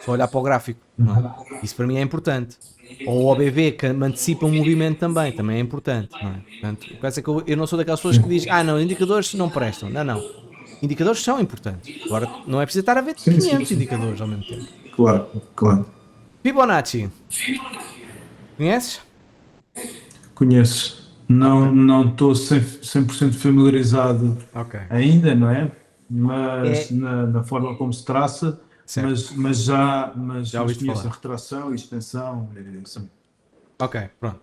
Só olhar para o gráfico, não é? Isso para mim é importante. Ou o OBV que me antecipa um movimento também é importante, não é? Portanto, o caso é que eu não sou daquelas pessoas que Sim, dizem, não, indicadores não prestam. Não. Indicadores são importantes. Agora, não é preciso estar a ver sim, sim, 500 sim. indicadores ao mesmo tempo. Claro, claro. Fibonacci, conheces? Conheço. Ok, Não estou 100% familiarizado ok. ainda, não é? mas É na forma como se traça, certo, já mas ouviste conheço a falar. retração e extensão. Sim, Ok, pronto.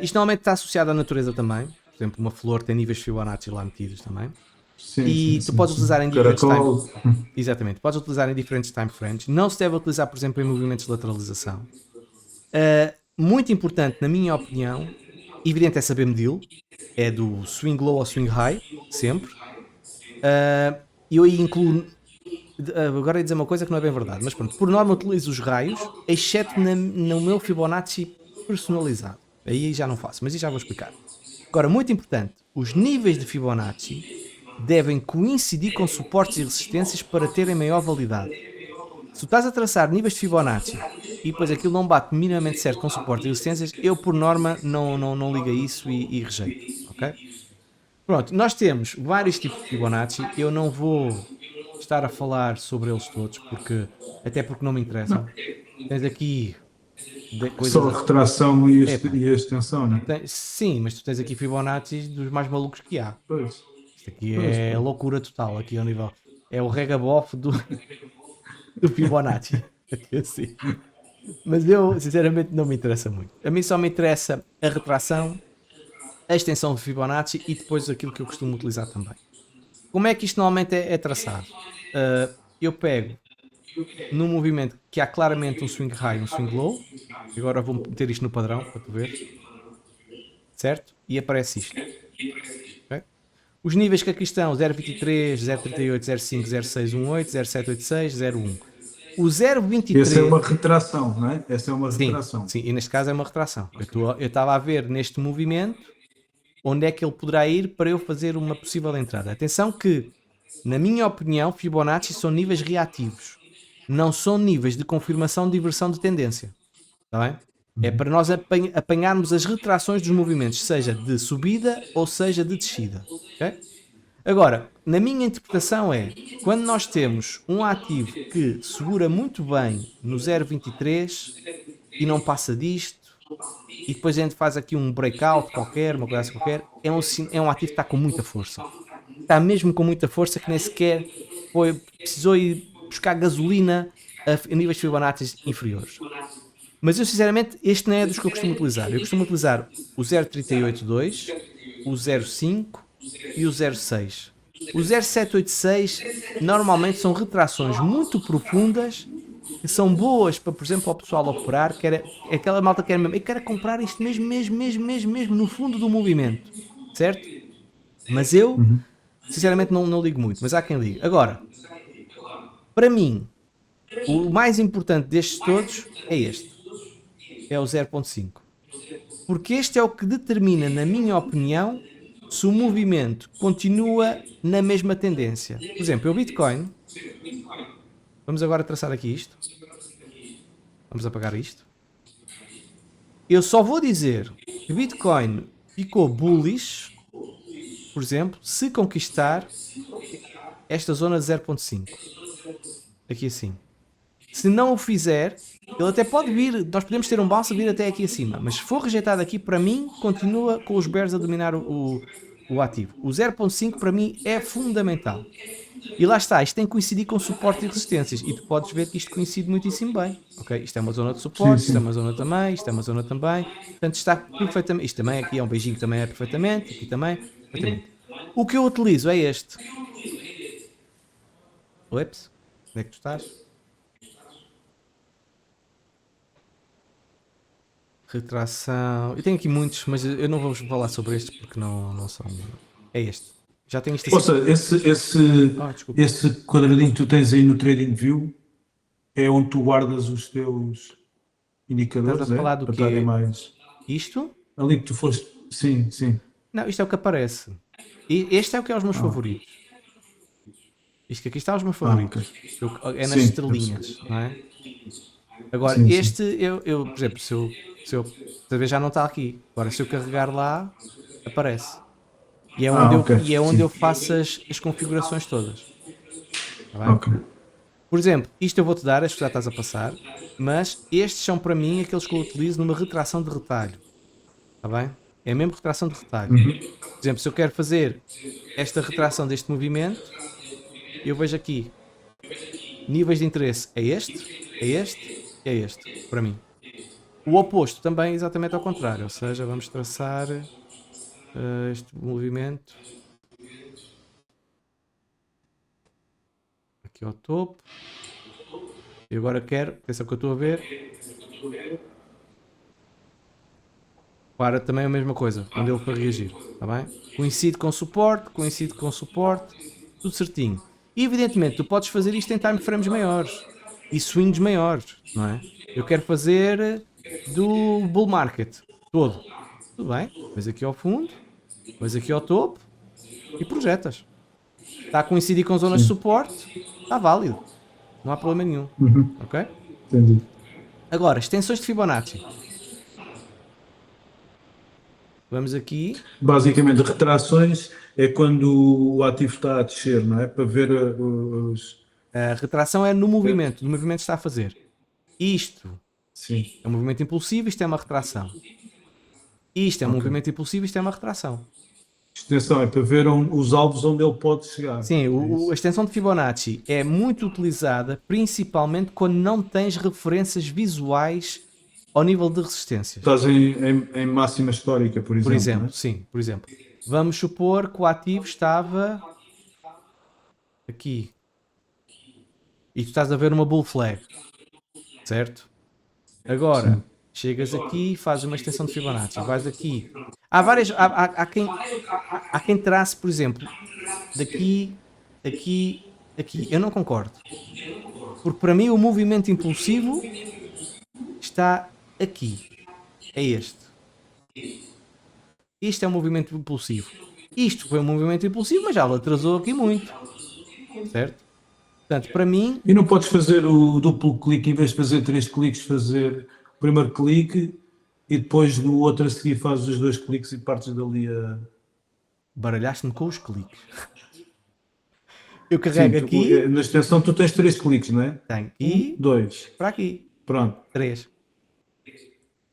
Isto normalmente está associado à natureza também. Por exemplo, uma flor tem níveis de Fibonacci lá metidos também. sim, sim, E tu sim, podes utilizar sim. em diferentes time. Caracol. Exatamente, podes utilizar em diferentes time frames. Não se deve utilizar, por exemplo, em movimentos de lateralização. Muito importante, na minha opinião, evidente é saber medi-lo. É do swing low ao swing high, sempre. Eu aí incluo. Agora ia dizer uma coisa que não é bem verdade, mas pronto, por norma utilizo os raios, exceto no meu Fibonacci personalizado. Aí já não faço, mas isso já vou explicar. Agora, muito importante, os níveis de Fibonacci devem coincidir com suportes e resistências para terem maior validade. Se tu estás a traçar níveis de Fibonacci e depois aquilo não bate minimamente certo com suportes e resistências, eu por norma não ligo a isso e rejeito. Ok? Pronto, nós temos vários tipos de Fibonacci. Eu não vou estar a falar sobre eles todos, até porque não me Não, interessam. Tens aqui coisas só a. a retração Epá, e a extensão, né? sim, mas tu tens aqui Fibonacci dos mais malucos que há. Pois, Isto aqui pois, é pois. loucura total, aqui ao nível. É o regabof do Fibonacci. Aqui assim. Mas eu, sinceramente, não me interessa muito. A mim só me interessa a retração, a extensão de Fibonacci e depois aquilo que eu costumo utilizar também. Como é que isto normalmente é traçado? Eu pego num movimento que há claramente um swing high e um swing low. Agora vou meter isto no padrão para tu veres. Certo? E aparece isto. Okay? Os níveis que aqui estão: 0.23, 0.38, 0.5, 0.618, 0.786, 0.1. O Essa é 0.23, uma retração, não é? Essa é uma sim, retração. sim, e neste caso é uma retração. Eu estava a ver neste movimento onde é que ele poderá ir para eu fazer uma possível entrada. Atenção que, na minha opinião, Fibonacci são níveis reativos. Não são níveis de confirmação de inversão de tendência. Está bem? É para nós apanharmos as retrações dos movimentos, seja de subida ou seja de descida. Okay? Agora, na minha interpretação é, quando nós temos um ativo que segura muito bem no 0,23 e não passa disto, e depois a gente faz aqui um breakout qualquer, uma coisa assim qualquer, é um ativo que está com muita força. Está mesmo com muita força que nem sequer precisou ir buscar gasolina a níveis de Fibonacci inferiores. Mas eu sinceramente, este não é dos que eu costumo utilizar. Eu costumo utilizar o 0.382, o 0.5 e o 0.6. O 0.786 normalmente são retrações muito profundas que são boas para, por exemplo, o pessoal operar, que era aquela malta que era mesmo, eu quero comprar isto mesmo no fundo do movimento, certo? Mas eu, Uhum. sinceramente, não ligo muito, mas há quem ligue. Agora, para mim, o mais importante destes todos é este, é o 0.5. Porque este é o que determina, na minha opinião, se o movimento continua na mesma tendência. Por exemplo, o Bitcoin, vamos agora traçar aqui isto, vamos apagar isto. Eu só vou dizer que Bitcoin ficou bullish, por exemplo, se conquistar esta zona de 0.5. Aqui assim. Se não o fizer, ele até pode vir, nós podemos ter um bounce a vir até aqui acima, mas se for rejeitado aqui, para mim, continua com os bears a dominar o ativo. O 0.5 para mim é fundamental. E lá está, isto tem que coincidir com suporte e resistências. E tu podes ver que isto coincide muitíssimo bem. Ok? Isto é uma zona de Sim, suporte, isto é sim. uma zona também, isto é uma zona também. Portanto, está perfeitamente. Isto também aqui é um beijinho que também é perfeitamente, aqui também, perfeitamente. O que eu utilizo é este. Ups, onde é que tu estás? Retração. Eu tenho aqui muitos, mas eu não vou falar sobre estes porque não são. É este. Já tenho isto Ou assim. seja, Desculpa. esse quadradinho que tu tens aí no TradingView é onde tu guardas os teus Estás a indicadores, é? falar do Para estarem quê? mais. Isto? Ali que tu foste. Sim, sim. Não, isto é o que aparece. E este é o que é os meus Ah, ok. favoritos. Isto que aqui está os meus Ah, ok. favoritos. É nas Sim, eu percebi. estrelinhas, não é? Agora, Sim, sim. este, por exemplo, se eu talvez já não está aqui. Agora, se eu carregar lá, aparece. Ah, ok. E é onde Sim. eu faço as configurações todas. Está bem? Ok. Por exemplo, isto eu vou-te dar, as que já estás a passar, mas estes são para mim aqueles que eu utilizo numa retração de retalho. Está bem? É mesmo retração de retalho. Uhum. Por exemplo, se eu quero fazer esta retração deste movimento, eu vejo aqui níveis de interesse é este, é este, é este, para mim. O oposto também é exatamente ao contrário, ou seja, vamos traçar este movimento aqui ao topo. E agora quero, atenção que eu estou a ver, para também a mesma coisa, quando ele for reagir, está bem? Coincide com suporte, tudo certinho. E evidentemente tu podes fazer isto em time frames maiores e swings maiores, não é? Eu quero fazer do bull market todo, tudo bem? Vais aqui ao fundo, vais aqui ao topo e projetas. Está a coincidir com zonas de suporte, está válido, não há problema nenhum, ok? Entendi. Agora, extensões de Fibonacci. Vamos aqui. Basicamente, retrações é quando o ativo está a descer, não é? Para ver os. A retração é no movimento que está a fazer. Isto Sim. é um movimento impulsivo, isto é uma retração. Isto é um movimento impulsivo, isto é uma retração. Extensão é para ver os alvos onde ele pode chegar. Sim, É a extensão de Fibonacci é muito utilizada principalmente quando não tens referências visuais ao nível de resistências. Estás em máxima histórica, por exemplo. Por exemplo, não é? sim, por exemplo. Vamos supor que o ativo estava aqui. E tu estás a ver uma bull flag. Certo? Agora, Sim. chegas aqui e fazes uma extensão de Fibonacci. Vais aqui. Há várias. Há quem trace, por exemplo, daqui, aqui, aqui. Eu não concordo. Porque para mim o movimento impulsivo está aqui. É este. Isto é um movimento impulsivo. Isto foi um movimento impulsivo, mas já o atrasou aqui muito. Certo? Portanto, para mim, E não podes fazer o duplo clique, em vez de fazer 3 cliques, fazer o primeiro clique e depois no outro a seguir fazes os 2 cliques e partes dali a. baralhaste-me com os cliques. Eu Sim, carrego aqui, na extensão tu tens 3 cliques, não é? tenho aqui, 2. para aqui. Pronto. 3.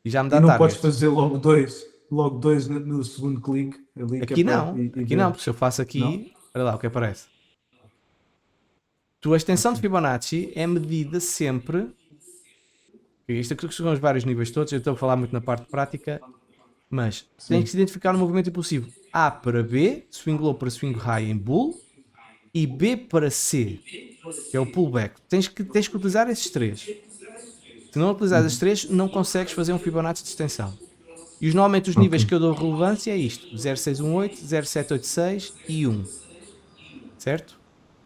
E já me E dá não podes targets. fazer logo dois no segundo clique. Ali, que é Aqui para, não, e aqui não, ver. porque se eu faço Não? aqui, olha lá o que aparece. A extensão de Ok. Fibonacci é medida sempre. Isto aqui são os vários níveis todos, eu estou a falar muito na parte prática, mas tens que se identificar no movimento impulsivo A para B, swing low para swing high em bull, e B para C, que é o pullback. Tens que utilizar esses três. Se não utilizares esses três, não consegues fazer um Fibonacci de extensão. E normalmente os níveis Ok. que eu dou relevância é isto: 0618, 0786 e 1. Certo?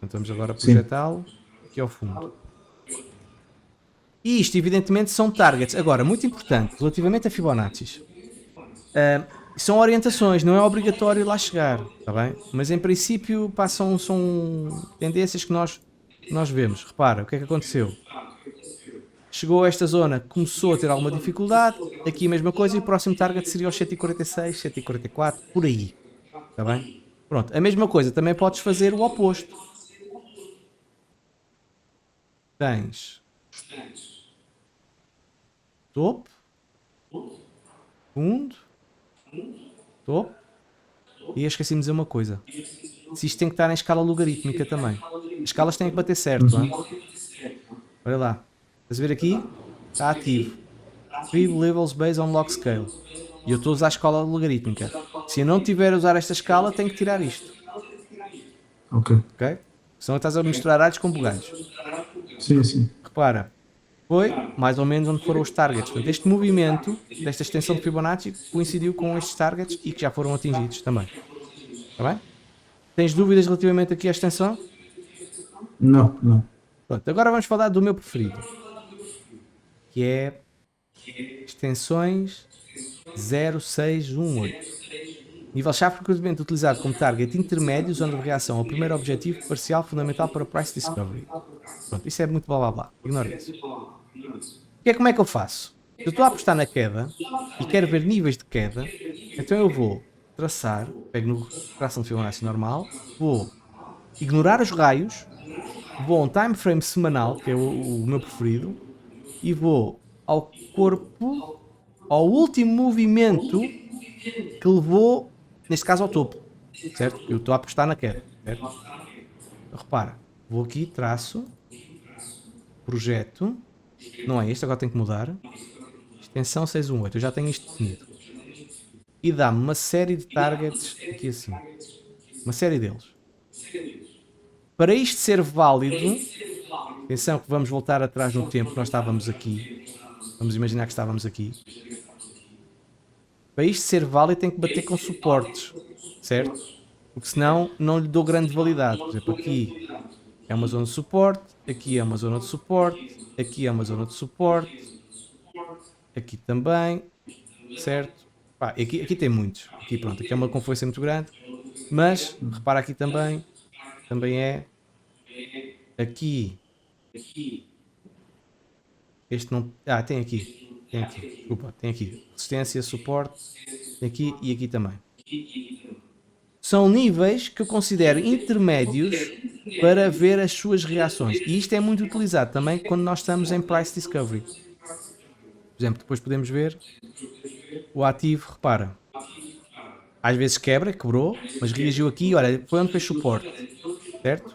Então vamos agora Sim. projetá-lo aqui ao fundo. E isto, evidentemente, são targets. Agora, muito importante, relativamente a Fibonacci, são orientações, não é obrigatório lá chegar, está bem? Mas em princípio são tendências que nós vemos. Repara, o que é que aconteceu? Chegou a esta zona, começou a ter alguma dificuldade, aqui a mesma coisa, e o próximo target seria os 146, 144, por aí. Está bem? Pronto, a mesma coisa, também podes fazer o oposto. Tens topo, fundo, topo, e eu esqueci de dizer uma coisa. Se isto tem que estar em escala logarítmica também. As escalas têm que bater certo, não é? Olha lá. Estás a ver aqui? Está ativo. 3 levels based on log scale. E eu estou a usar a escala logarítmica. Se eu não tiver a usar esta escala, tenho que tirar isto. Ok. Ok? Senão estás a misturar alhos com bugalhos. Sim, sim. Repara. Foi mais ou menos onde foram os targets. Portanto, este movimento desta extensão de Fibonacci coincidiu com estes targets e que já foram atingidos também. Está bem? Tens dúvidas relativamente aqui à extensão? Não, não. Pronto, agora vamos falar do meu preferido. Que é extensões 0618. Nível-chave frequentemente utilizado como target intermédio, zona de reação ao primeiro objetivo parcial fundamental para price discovery. Pronto, isso é muito blá blá blá. Ignora isso. Como é que eu faço? Se eu estou a apostar na queda e quero ver níveis de queda, então eu vou traçar, pego no tração de Fibonacci normal, vou ignorar os raios, vou a um time frame semanal, que é o meu preferido, e vou ao corpo, ao último movimento que levou, neste caso, ao topo, certo? Eu estou a apostar na queda, certo? Repara, Vou aqui, traço, projeto, não é este, agora tenho que mudar, extensão 618, eu já tenho isto definido. E dá-me uma série de targets aqui assim, uma série deles. Para isto ser válido, atenção que vamos voltar atrás no tempo que nós estávamos aqui, vamos imaginar que estávamos aqui. Para isto ser válido tem que bater com suportes, certo? Porque senão não lhe dou grande validade. Por exemplo, aqui é uma zona de suporte, aqui é uma zona de suporte, aqui é uma zona de suporte, aqui também, certo? Pá, aqui tem muitos. Aqui pronto, aqui é uma confluência muito grande, mas repara aqui também é aqui. Este não. Ah, tem aqui. Desculpa, tem aqui. Resistência, suporte. Tem aqui e aqui também. São níveis que eu considero intermédios para ver as suas reações. E isto é muito utilizado também quando nós estamos em Price Discovery. Por exemplo, depois podemos ver o ativo, repara. Às vezes quebrou, mas reagiu aqui, olha, foi onde fez suporte. Certo?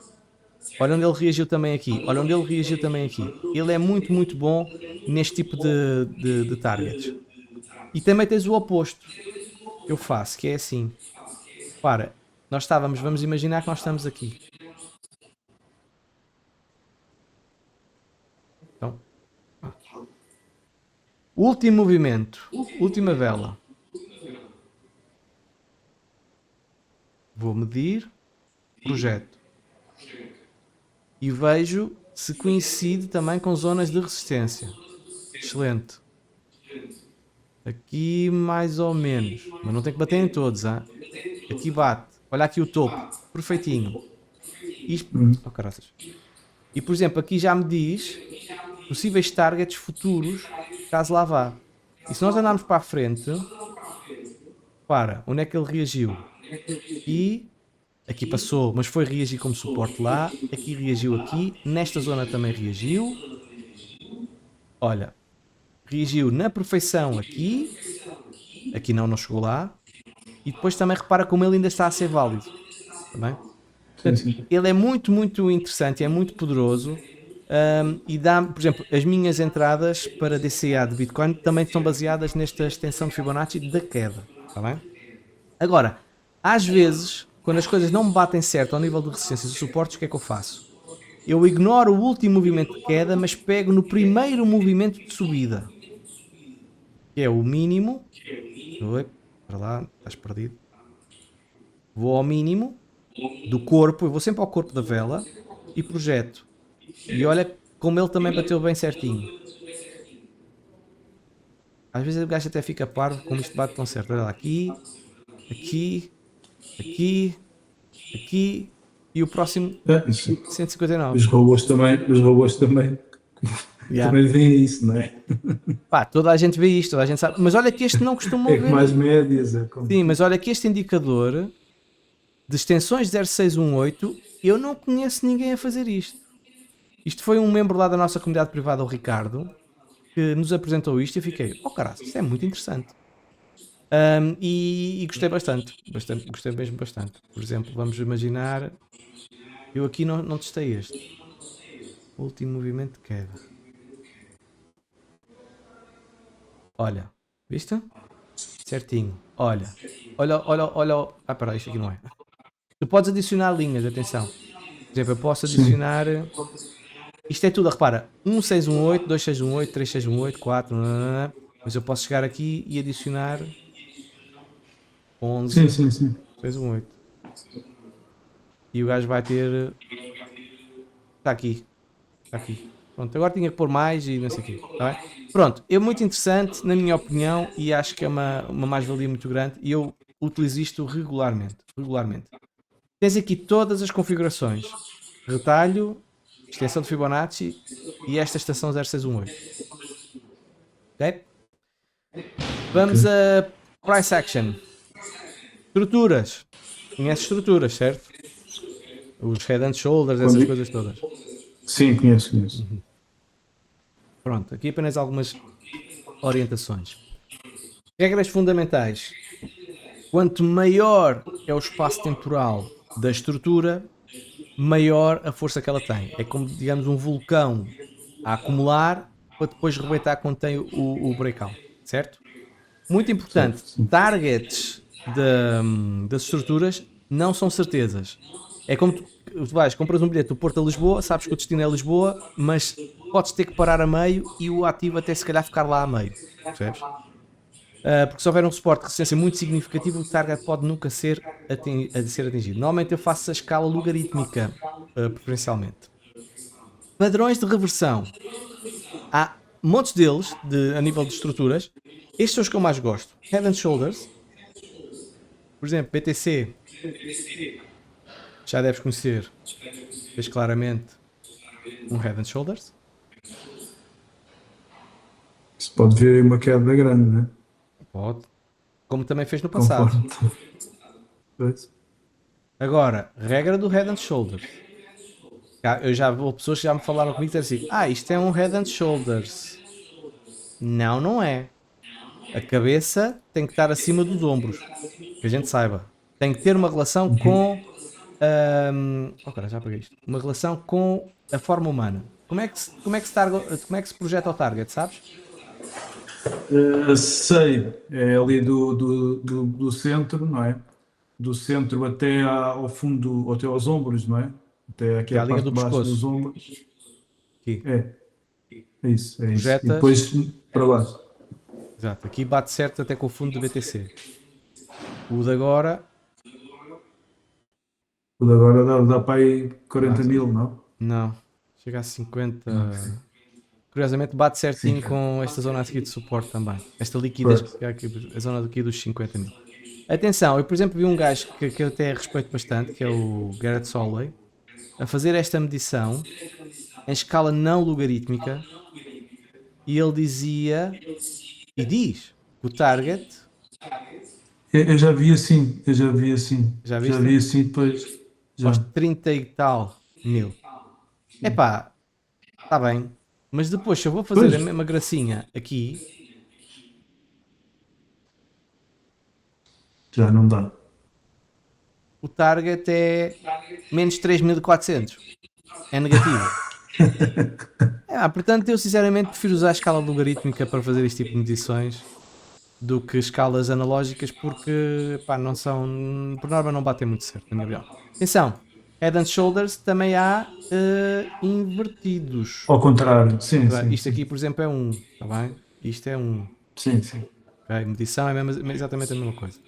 Olha onde ele reagiu também aqui. Olha onde ele reagiu também aqui. Ele é muito, muito bom neste tipo de targets. E também tens o oposto que eu faço, que é assim. Para, nós estávamos, vamos imaginar que nós estamos aqui. Então, último movimento, última vela. Vou medir, projeto. E vejo se coincide também com zonas de resistência. Excelente. Aqui mais ou menos, mas não tem que bater em todos, hein? Aqui bate. Olha aqui o topo, perfeitinho. Isto... Oh, caraças. E por exemplo, aqui já me diz possíveis targets futuros, caso lá vá. E se nós andarmos para a frente, para, onde é que ele reagiu? E aqui passou, mas foi reagir como suporte lá. Aqui reagiu aqui. Nesta zona também reagiu. Olha, reagiu na perfeição aqui. Aqui não chegou lá. E depois também repara como ele ainda está a ser válido. Tá bem? Portanto, ele é muito, muito interessante, é muito poderoso. E dá, por exemplo, as minhas entradas para DCA de Bitcoin também estão baseadas nesta extensão de Fibonacci da queda. Tá bem? Agora, às vezes, quando as coisas não me batem certo ao nível de resistências e suportes, o que é que eu faço? Eu ignoro o último movimento de queda, mas pego no primeiro movimento de subida. Que é o mínimo. Oi, para lá, estás perdido. Vou ao mínimo do corpo, eu vou sempre ao corpo da vela e projeto. E olha como ele também bateu bem certinho. Às vezes o gajo até fica parvo como isto bate tão certo. Olha lá, aqui, aqui, aqui, aqui e o próximo 159. Os robôs também Yeah. também veem isso, não é? Pá, toda a gente vê isto, toda a gente sabe. Mas olha que este não costuma É ver. que mais médias. É como... Sim, mas olha que este indicador de extensões 0618, eu não conheço ninguém a fazer isto. Isto foi um membro lá da nossa comunidade privada, o Ricardo, que nos apresentou isto e eu fiquei, oh caralho, isto é muito interessante. E gostei bastante, gostei mesmo bastante. Por exemplo, vamos imaginar, eu aqui não testei este. Último movimento de queda. Olha, viste? Certinho. Olha. Ah, peraí, isto aqui não é. Tu podes adicionar linhas, atenção. Por exemplo, eu posso adicionar... Isto é tudo, repara. 1618, 2618, 3618, 4... Mas eu posso chegar aqui e adicionar 11, Sim. 618. E o gajo vai ter... Está aqui. Pronto, agora tinha que pôr mais e não sei o quê. Tá bem? Pronto, é muito interessante, na minha opinião, e acho que é uma mais-valia muito grande. E eu utilizo isto regularmente. Tens aqui todas as configurações. Retalho, extensão de Fibonacci e esta extensão 0618. Ok? Vamos a Price Action. Estruturas. Conhece estruturas, certo? Os Head and Shoulders, essas coisas todas. Sim, conheço. Pronto, aqui apenas algumas orientações. Regras fundamentais. Quanto maior é o espaço temporal da estrutura, maior a força que ela tem. É como, digamos, um vulcão a acumular para depois rebentar quando tem o breakout, certo? Muito Certo, importante, sim. targets das estruturas não são certezas. É como tu vais, compras um bilhete do Porto a Lisboa, sabes que o destino é Lisboa, mas podes ter que parar a meio e o ativo até se calhar ficar lá a meio, percebes? Porque se houver um suporte de resistência muito significativo, o target pode nunca ser, ser atingido. Normalmente eu faço a escala logarítmica, preferencialmente. Padrões de reversão. Há montes deles, a nível de estruturas. Estes são os que eu mais gosto. Head and Shoulders. Por exemplo, BTC. Já deves conhecer. Fez claramente um Head and Shoulders. Se pode ver aí uma queda grande, né? Pode. Como também fez no passado. Conforme. Pois. Agora, regra do Head and Shoulders. Eu já vou pessoas que já me falaram comigo e disseram assim: isto é um Head and Shoulders. Não, não é. A cabeça tem que estar acima dos ombros. Que a gente saiba. Tem que ter uma relação com. Oh, cara, já apaguei isto. Uma relação com a forma humana. Como é que se projeta o target, sabes? Sei, é ali do centro, não é? Do centro até ao fundo, até aos ombros, não é? Até aqui Que é a a linha parte do de baixo dos pescoço. ombros. Aqui. É, é isso, é isso. E Projetas. depois para baixo. Exato. Aqui bate certo até com o fundo do BTC. O de agora. O de agora dá para aí 40 Bate. mil, não? Não. Chega a 50. Não, sim. Curiosamente bate Sim, certinho com esta zona aqui de suporte também. Esta liquidez pois. que fica aqui, a zona aqui dos 50 mil. Atenção, eu por exemplo vi um gajo que eu até respeito bastante, que é o Garrett Solway, a fazer esta medição em escala não logarítmica e ele dizia, e diz, que o target, Eu já vi assim, eu já vi assim, já já viste? vi assim depois. Aos Já. 30 e tal mil. Epá, está bem. Mas depois se eu vou fazer Pois, a mesma gracinha aqui, já não dá. o target é menos 3.400. É negativo. Portanto, eu sinceramente prefiro usar a escala logarítmica para fazer este tipo de medições do que escalas analógicas porque pá, não são, por norma não batem muito certo, na minha opinião. Atenção, Head and Shoulders também há invertidos. Ao contrário, sim, sim, Isto sim. aqui, por exemplo, é um, está bem? Isto é um. Sim, sim. Okay? Medição é exatamente a mesma coisa.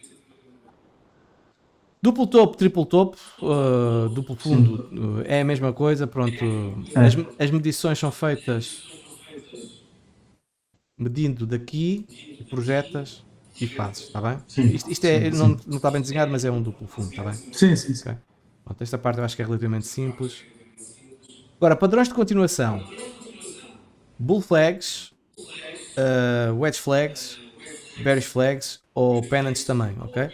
Duplo topo, triplo topo, duplo fundo Sim. é a mesma coisa. Pronto, É, as medições são feitas medindo daqui, e projetas e fazes, está bem? sim, Isto sim, é, não, sim. não está bem desenhado, mas é um duplo fundo, está bem? Sim, sim, sim. Ok. Pronto, esta parte eu acho que é relativamente simples. Agora, padrões de continuação: bull flags, wedge flags, bearish flags ou pennants também, ok?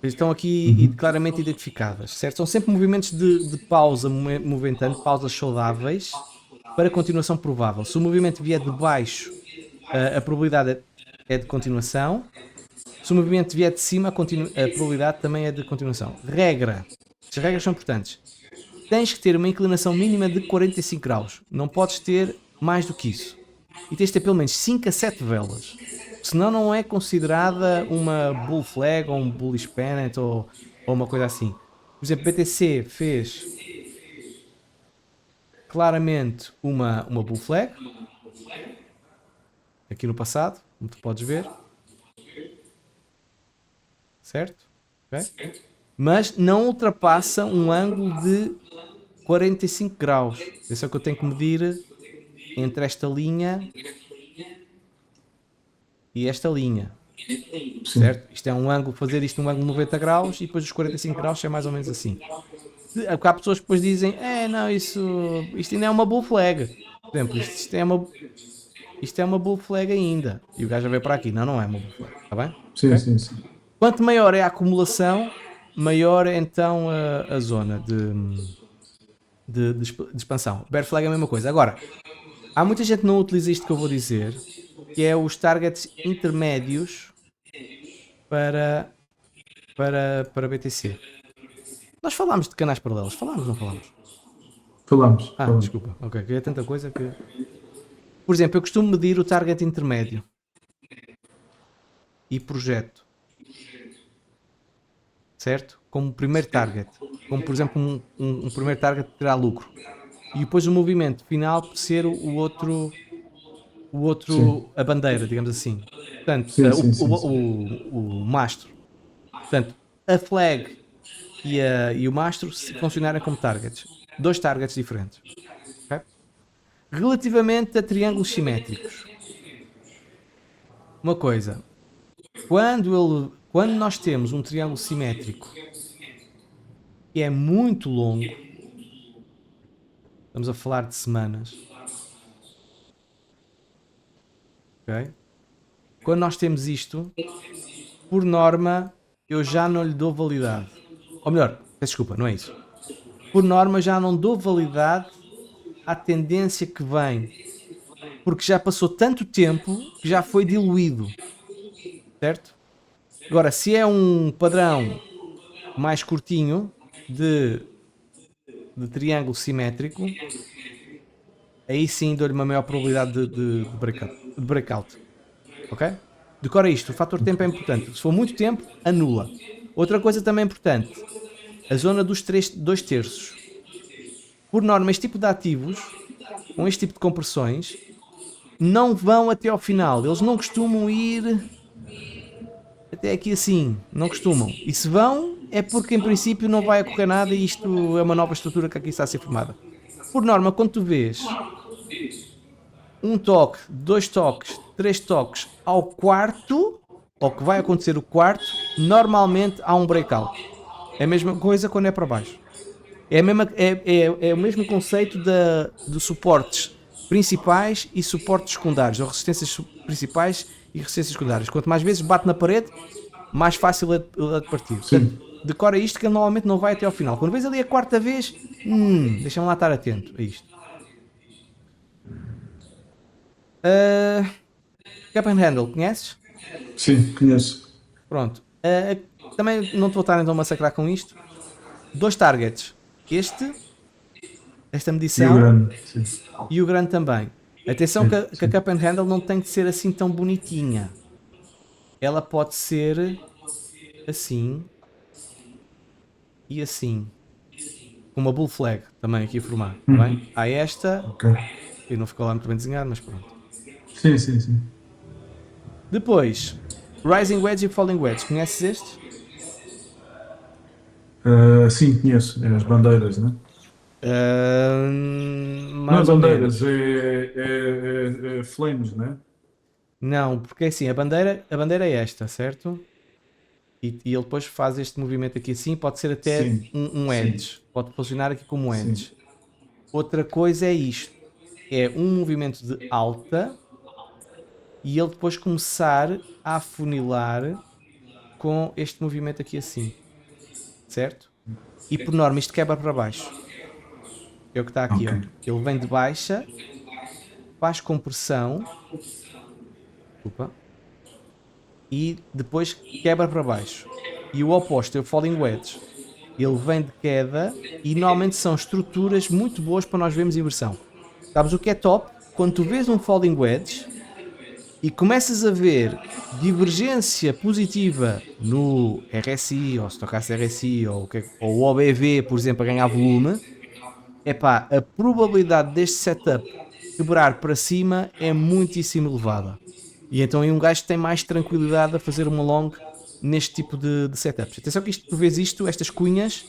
Estão aqui Uhum. claramente identificadas, certo? São sempre movimentos de pausa movimentante, pausas saudáveis para continuação provável. Se o movimento vier de baixo, a probabilidade é de continuação. Se o movimento vier de cima, a probabilidade também é de continuação. Regra. As regras são importantes. Tens que ter uma inclinação mínima de 45 graus. Não podes ter mais do que isso. E tens de ter pelo menos 5 a 7 velas. Senão não é considerada uma bull flag ou um bullish pennant ou uma coisa assim. Por exemplo, BTC fez claramente uma bull flag aqui no passado, como tu podes ver, certo? Okay? Mas não ultrapassa um ângulo de 45 graus. Isso é o que eu tenho que medir entre esta linha e esta linha. Sim. Certo? Isto é um ângulo, fazer isto num ângulo de 90 graus e depois os 45 graus é mais ou menos assim. Porque há pessoas que depois dizem, não, isto ainda é uma bull flag. Por exemplo, isto é uma bull flag ainda. E o gajo já veio para aqui. Não, não é uma bull flag. Está bem? Sim, Ok? sim, sim. Quanto maior é a acumulação, maior é então a zona de expansão. Bear flag é a mesma coisa. Agora, há muita gente que não utiliza isto que eu vou dizer, que é os targets intermédios para BTC. Nós falámos de canais paralelos. Falámos, não falámos? Falamos. Desculpa. Ok, que é tanta coisa que... Por exemplo, eu costumo medir o target intermédio e projeto, certo? Como primeiro target. Como, por exemplo, um primeiro target que terá lucro. E depois o movimento final por ser Sim. a bandeira, digamos assim. Portanto, Sim. o mastro. Portanto, a flag e o mastro se funcionarem como targets. Dois targets diferentes. Ok? Relativamente a triângulos simétricos. Uma coisa. Quando nós temos um triângulo simétrico que é muito longo, estamos a falar de semanas, ok? Quando nós temos isto, por norma, eu já não lhe dou validade. Ou melhor, peço desculpa, não é isso. Por norma, já não dou validade à tendência que vem, porque já passou tanto tempo que já foi diluído, certo? Agora, se é um padrão mais curtinho de triângulo simétrico, aí sim dou-lhe uma maior probabilidade de breakout. Ok? Decora isto, o fator tempo é importante. Se for muito tempo, anula. Outra coisa também importante, a zona dos 2 terços. Por norma, este tipo de ativos, com este tipo de compressões, não vão até ao final. Eles não costumam ir até aqui assim. Não costumam. E se vão, é porque em princípio não vai ocorrer nada e isto é uma nova estrutura que aqui está a ser formada. Por norma, quando tu vês um toque, 2 toques, 3 toques ao quarto, ou que vai acontecer o quarto, normalmente há um breakout. É a mesma coisa quando é para baixo. É o mesmo conceito de suportes principais e suportes secundários, ou resistências principais e resistências secundárias. Quanto mais vezes bate na parede, mais fácil é de partir. Portanto, Sim. decora isto que ele normalmente não vai até ao final. Quando vês ali a quarta vez, deixa-me lá estar atento a isto. Cup and Handle, conheces? Sim, conheço. Pronto. Também não te vou estar então a massacrar com isto. 2 targets. Esta E o medição grande. Sim. e o grande também. Atenção Sim, que a sim. Cup and Handle não tem que ser assim tão bonitinha. Ela pode ser assim e assim. Com uma bull flag também aqui a formar. Tá bem? Há esta, Ok. e não ficou lá muito bem desenhado, mas pronto. Sim. Depois, Rising Wedge e Falling Wedge. Conheces estes? Sim, conheço. É as bandeiras, né? Não é Mais ou bandeiras, menos. é flames, né? Não, porque assim, a bandeira é esta, certo? E ele depois faz este movimento aqui assim, pode ser até Sim, um sim, edge, pode posicionar aqui como um sim. edge. Outra coisa é isto, é um movimento de alta e ele depois começar a afunilar com este movimento aqui assim, certo? E por norma isto quebra para baixo, é o que está aqui, Ok. ó. Ele vem de baixa, faz compressão, desculpa, e depois quebra para baixo. E o oposto é o falling wedge. Ele vem de queda e normalmente são estruturas muito boas para nós vermos inversão. Sabes o que é top? Quando tu vês um falling wedge e começas a ver divergência positiva no RSI, ou Stochastic RSI, ou o OBV, por exemplo, a ganhar volume, epá, a probabilidade deste setup quebrar para cima é muitíssimo elevada. E então aí um gajo tem mais tranquilidade a fazer uma long neste tipo de setups. Atenção que isto, tu vês isto, estas cunhas,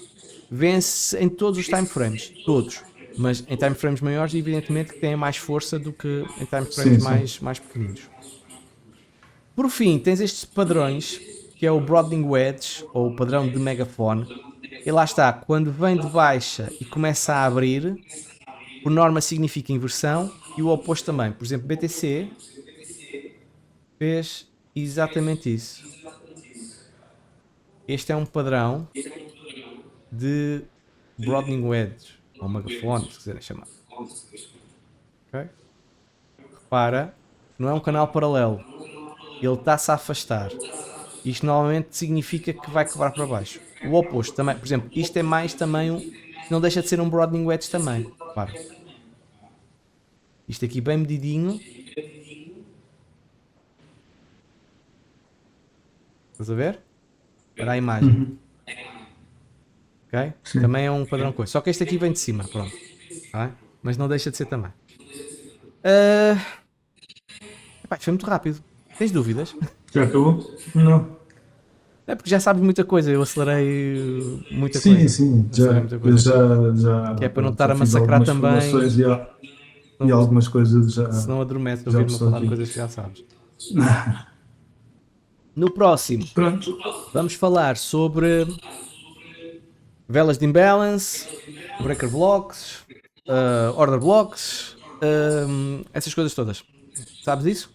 vê-se em todos os time frames, todos. Mas em time frames maiores, evidentemente que têm mais força do que em time frames Sim. mais pequeninos. Por fim, tens estes padrões, que é o Broadening Wedge, ou o padrão de megafone. E lá está, quando vem de baixa e começa a abrir, por norma significa inversão, e o oposto também. Por exemplo, BTC fez exatamente isso. Este é um padrão de Broadening Wedge, ou megafone, se quiserem chamar. Okay? Repara, não é um canal paralelo. Ele está-se a afastar. Isto normalmente significa que vai quebrar para baixo. O oposto também, por exemplo, isto é mais também não deixa de ser um broadening wedge também. Claro. Isto aqui bem medidinho. Estás a ver? Para a imagem. Ok? Sim. Também é um padrão coisa. Só que este aqui vem de cima, pronto. Tá bem? Mas não deixa de ser também. Epá, isto foi muito rápido. Tens dúvidas? Já acabou? Não. É porque já sabes muita coisa. Eu acelerei muita Sim, coisa. sim, Acelerei já, muita eu coisa. já, Que é para não pronto, estar já a fiz massacrar algumas também. formações e algumas coisas já, Senão adormece já ouvir-me a falar de absorvi. coisas que já sabes. No próximo, Pronto. vamos falar sobre velas de imbalance, breaker blocks, order blocks, essas coisas todas. Sabes disso?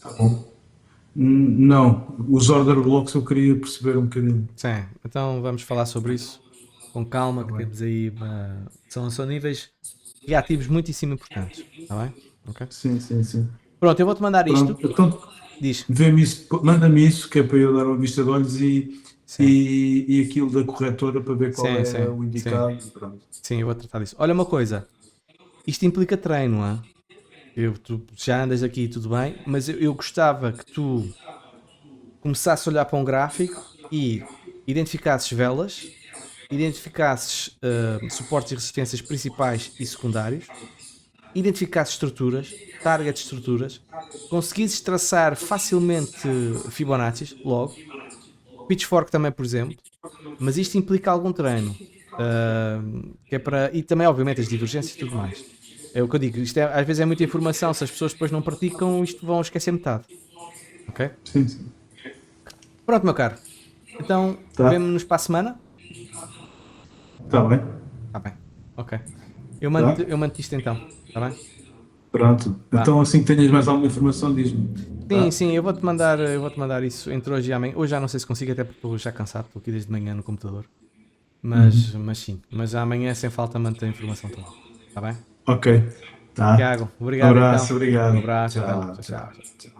Tá bom. Não, os order blocks eu queria perceber um bocadinho. Sim. Então vamos falar sobre isso com calma, Tá que bem. temos aí. São níveis reativos muitíssimo importantes. Está bem? Ok. Sim, sim, sim. Pronto, eu vou-te mandar isto. Pronto, então Diz. vê-me isso, manda-me isso, que é para eu dar uma vista de olhos Sim. e aquilo da corretora para ver qual Sim, é sim, o sim. indicado. Pronto. Sim, eu vou tratar disso. Olha uma coisa. Isto implica treino, não é? Tu já andas aqui e tudo bem, mas eu gostava que tu começasses a olhar para um gráfico e identificasses velas, identificasses suportes e resistências principais e secundários, identificasses estruturas, target estruturas, conseguisses traçar facilmente Fibonacci logo, Pitchfork também, por exemplo, mas isto implica algum treino. Que é para, e também, obviamente, as divergências e tudo mais. É o que eu digo, isto às vezes é muita informação, se as pessoas depois não praticam, isto vão esquecer metade. Ok? Sim, sim. Pronto, meu caro. Então, Tá, vemo-nos para a semana? tá bem. Tá bem. Ok. Tá? Eu mando isto então. Tá bem? Pronto. Vá. Então, assim que tenhas mais alguma informação, diz-me. Sim, Tá? sim, eu vou-te mandar isso entre hoje e amanhã. Hoje já não sei se consigo, até porque estou já cansado, estou aqui desde de manhã no computador. Mas sim, mas amanhã sem falta mando a informação toda. Tá bem? Ok. Tá. Tiago, obrigado então. Abraço, Um obrigado. abraço então. Tchau, Tchau, tchau. tchau.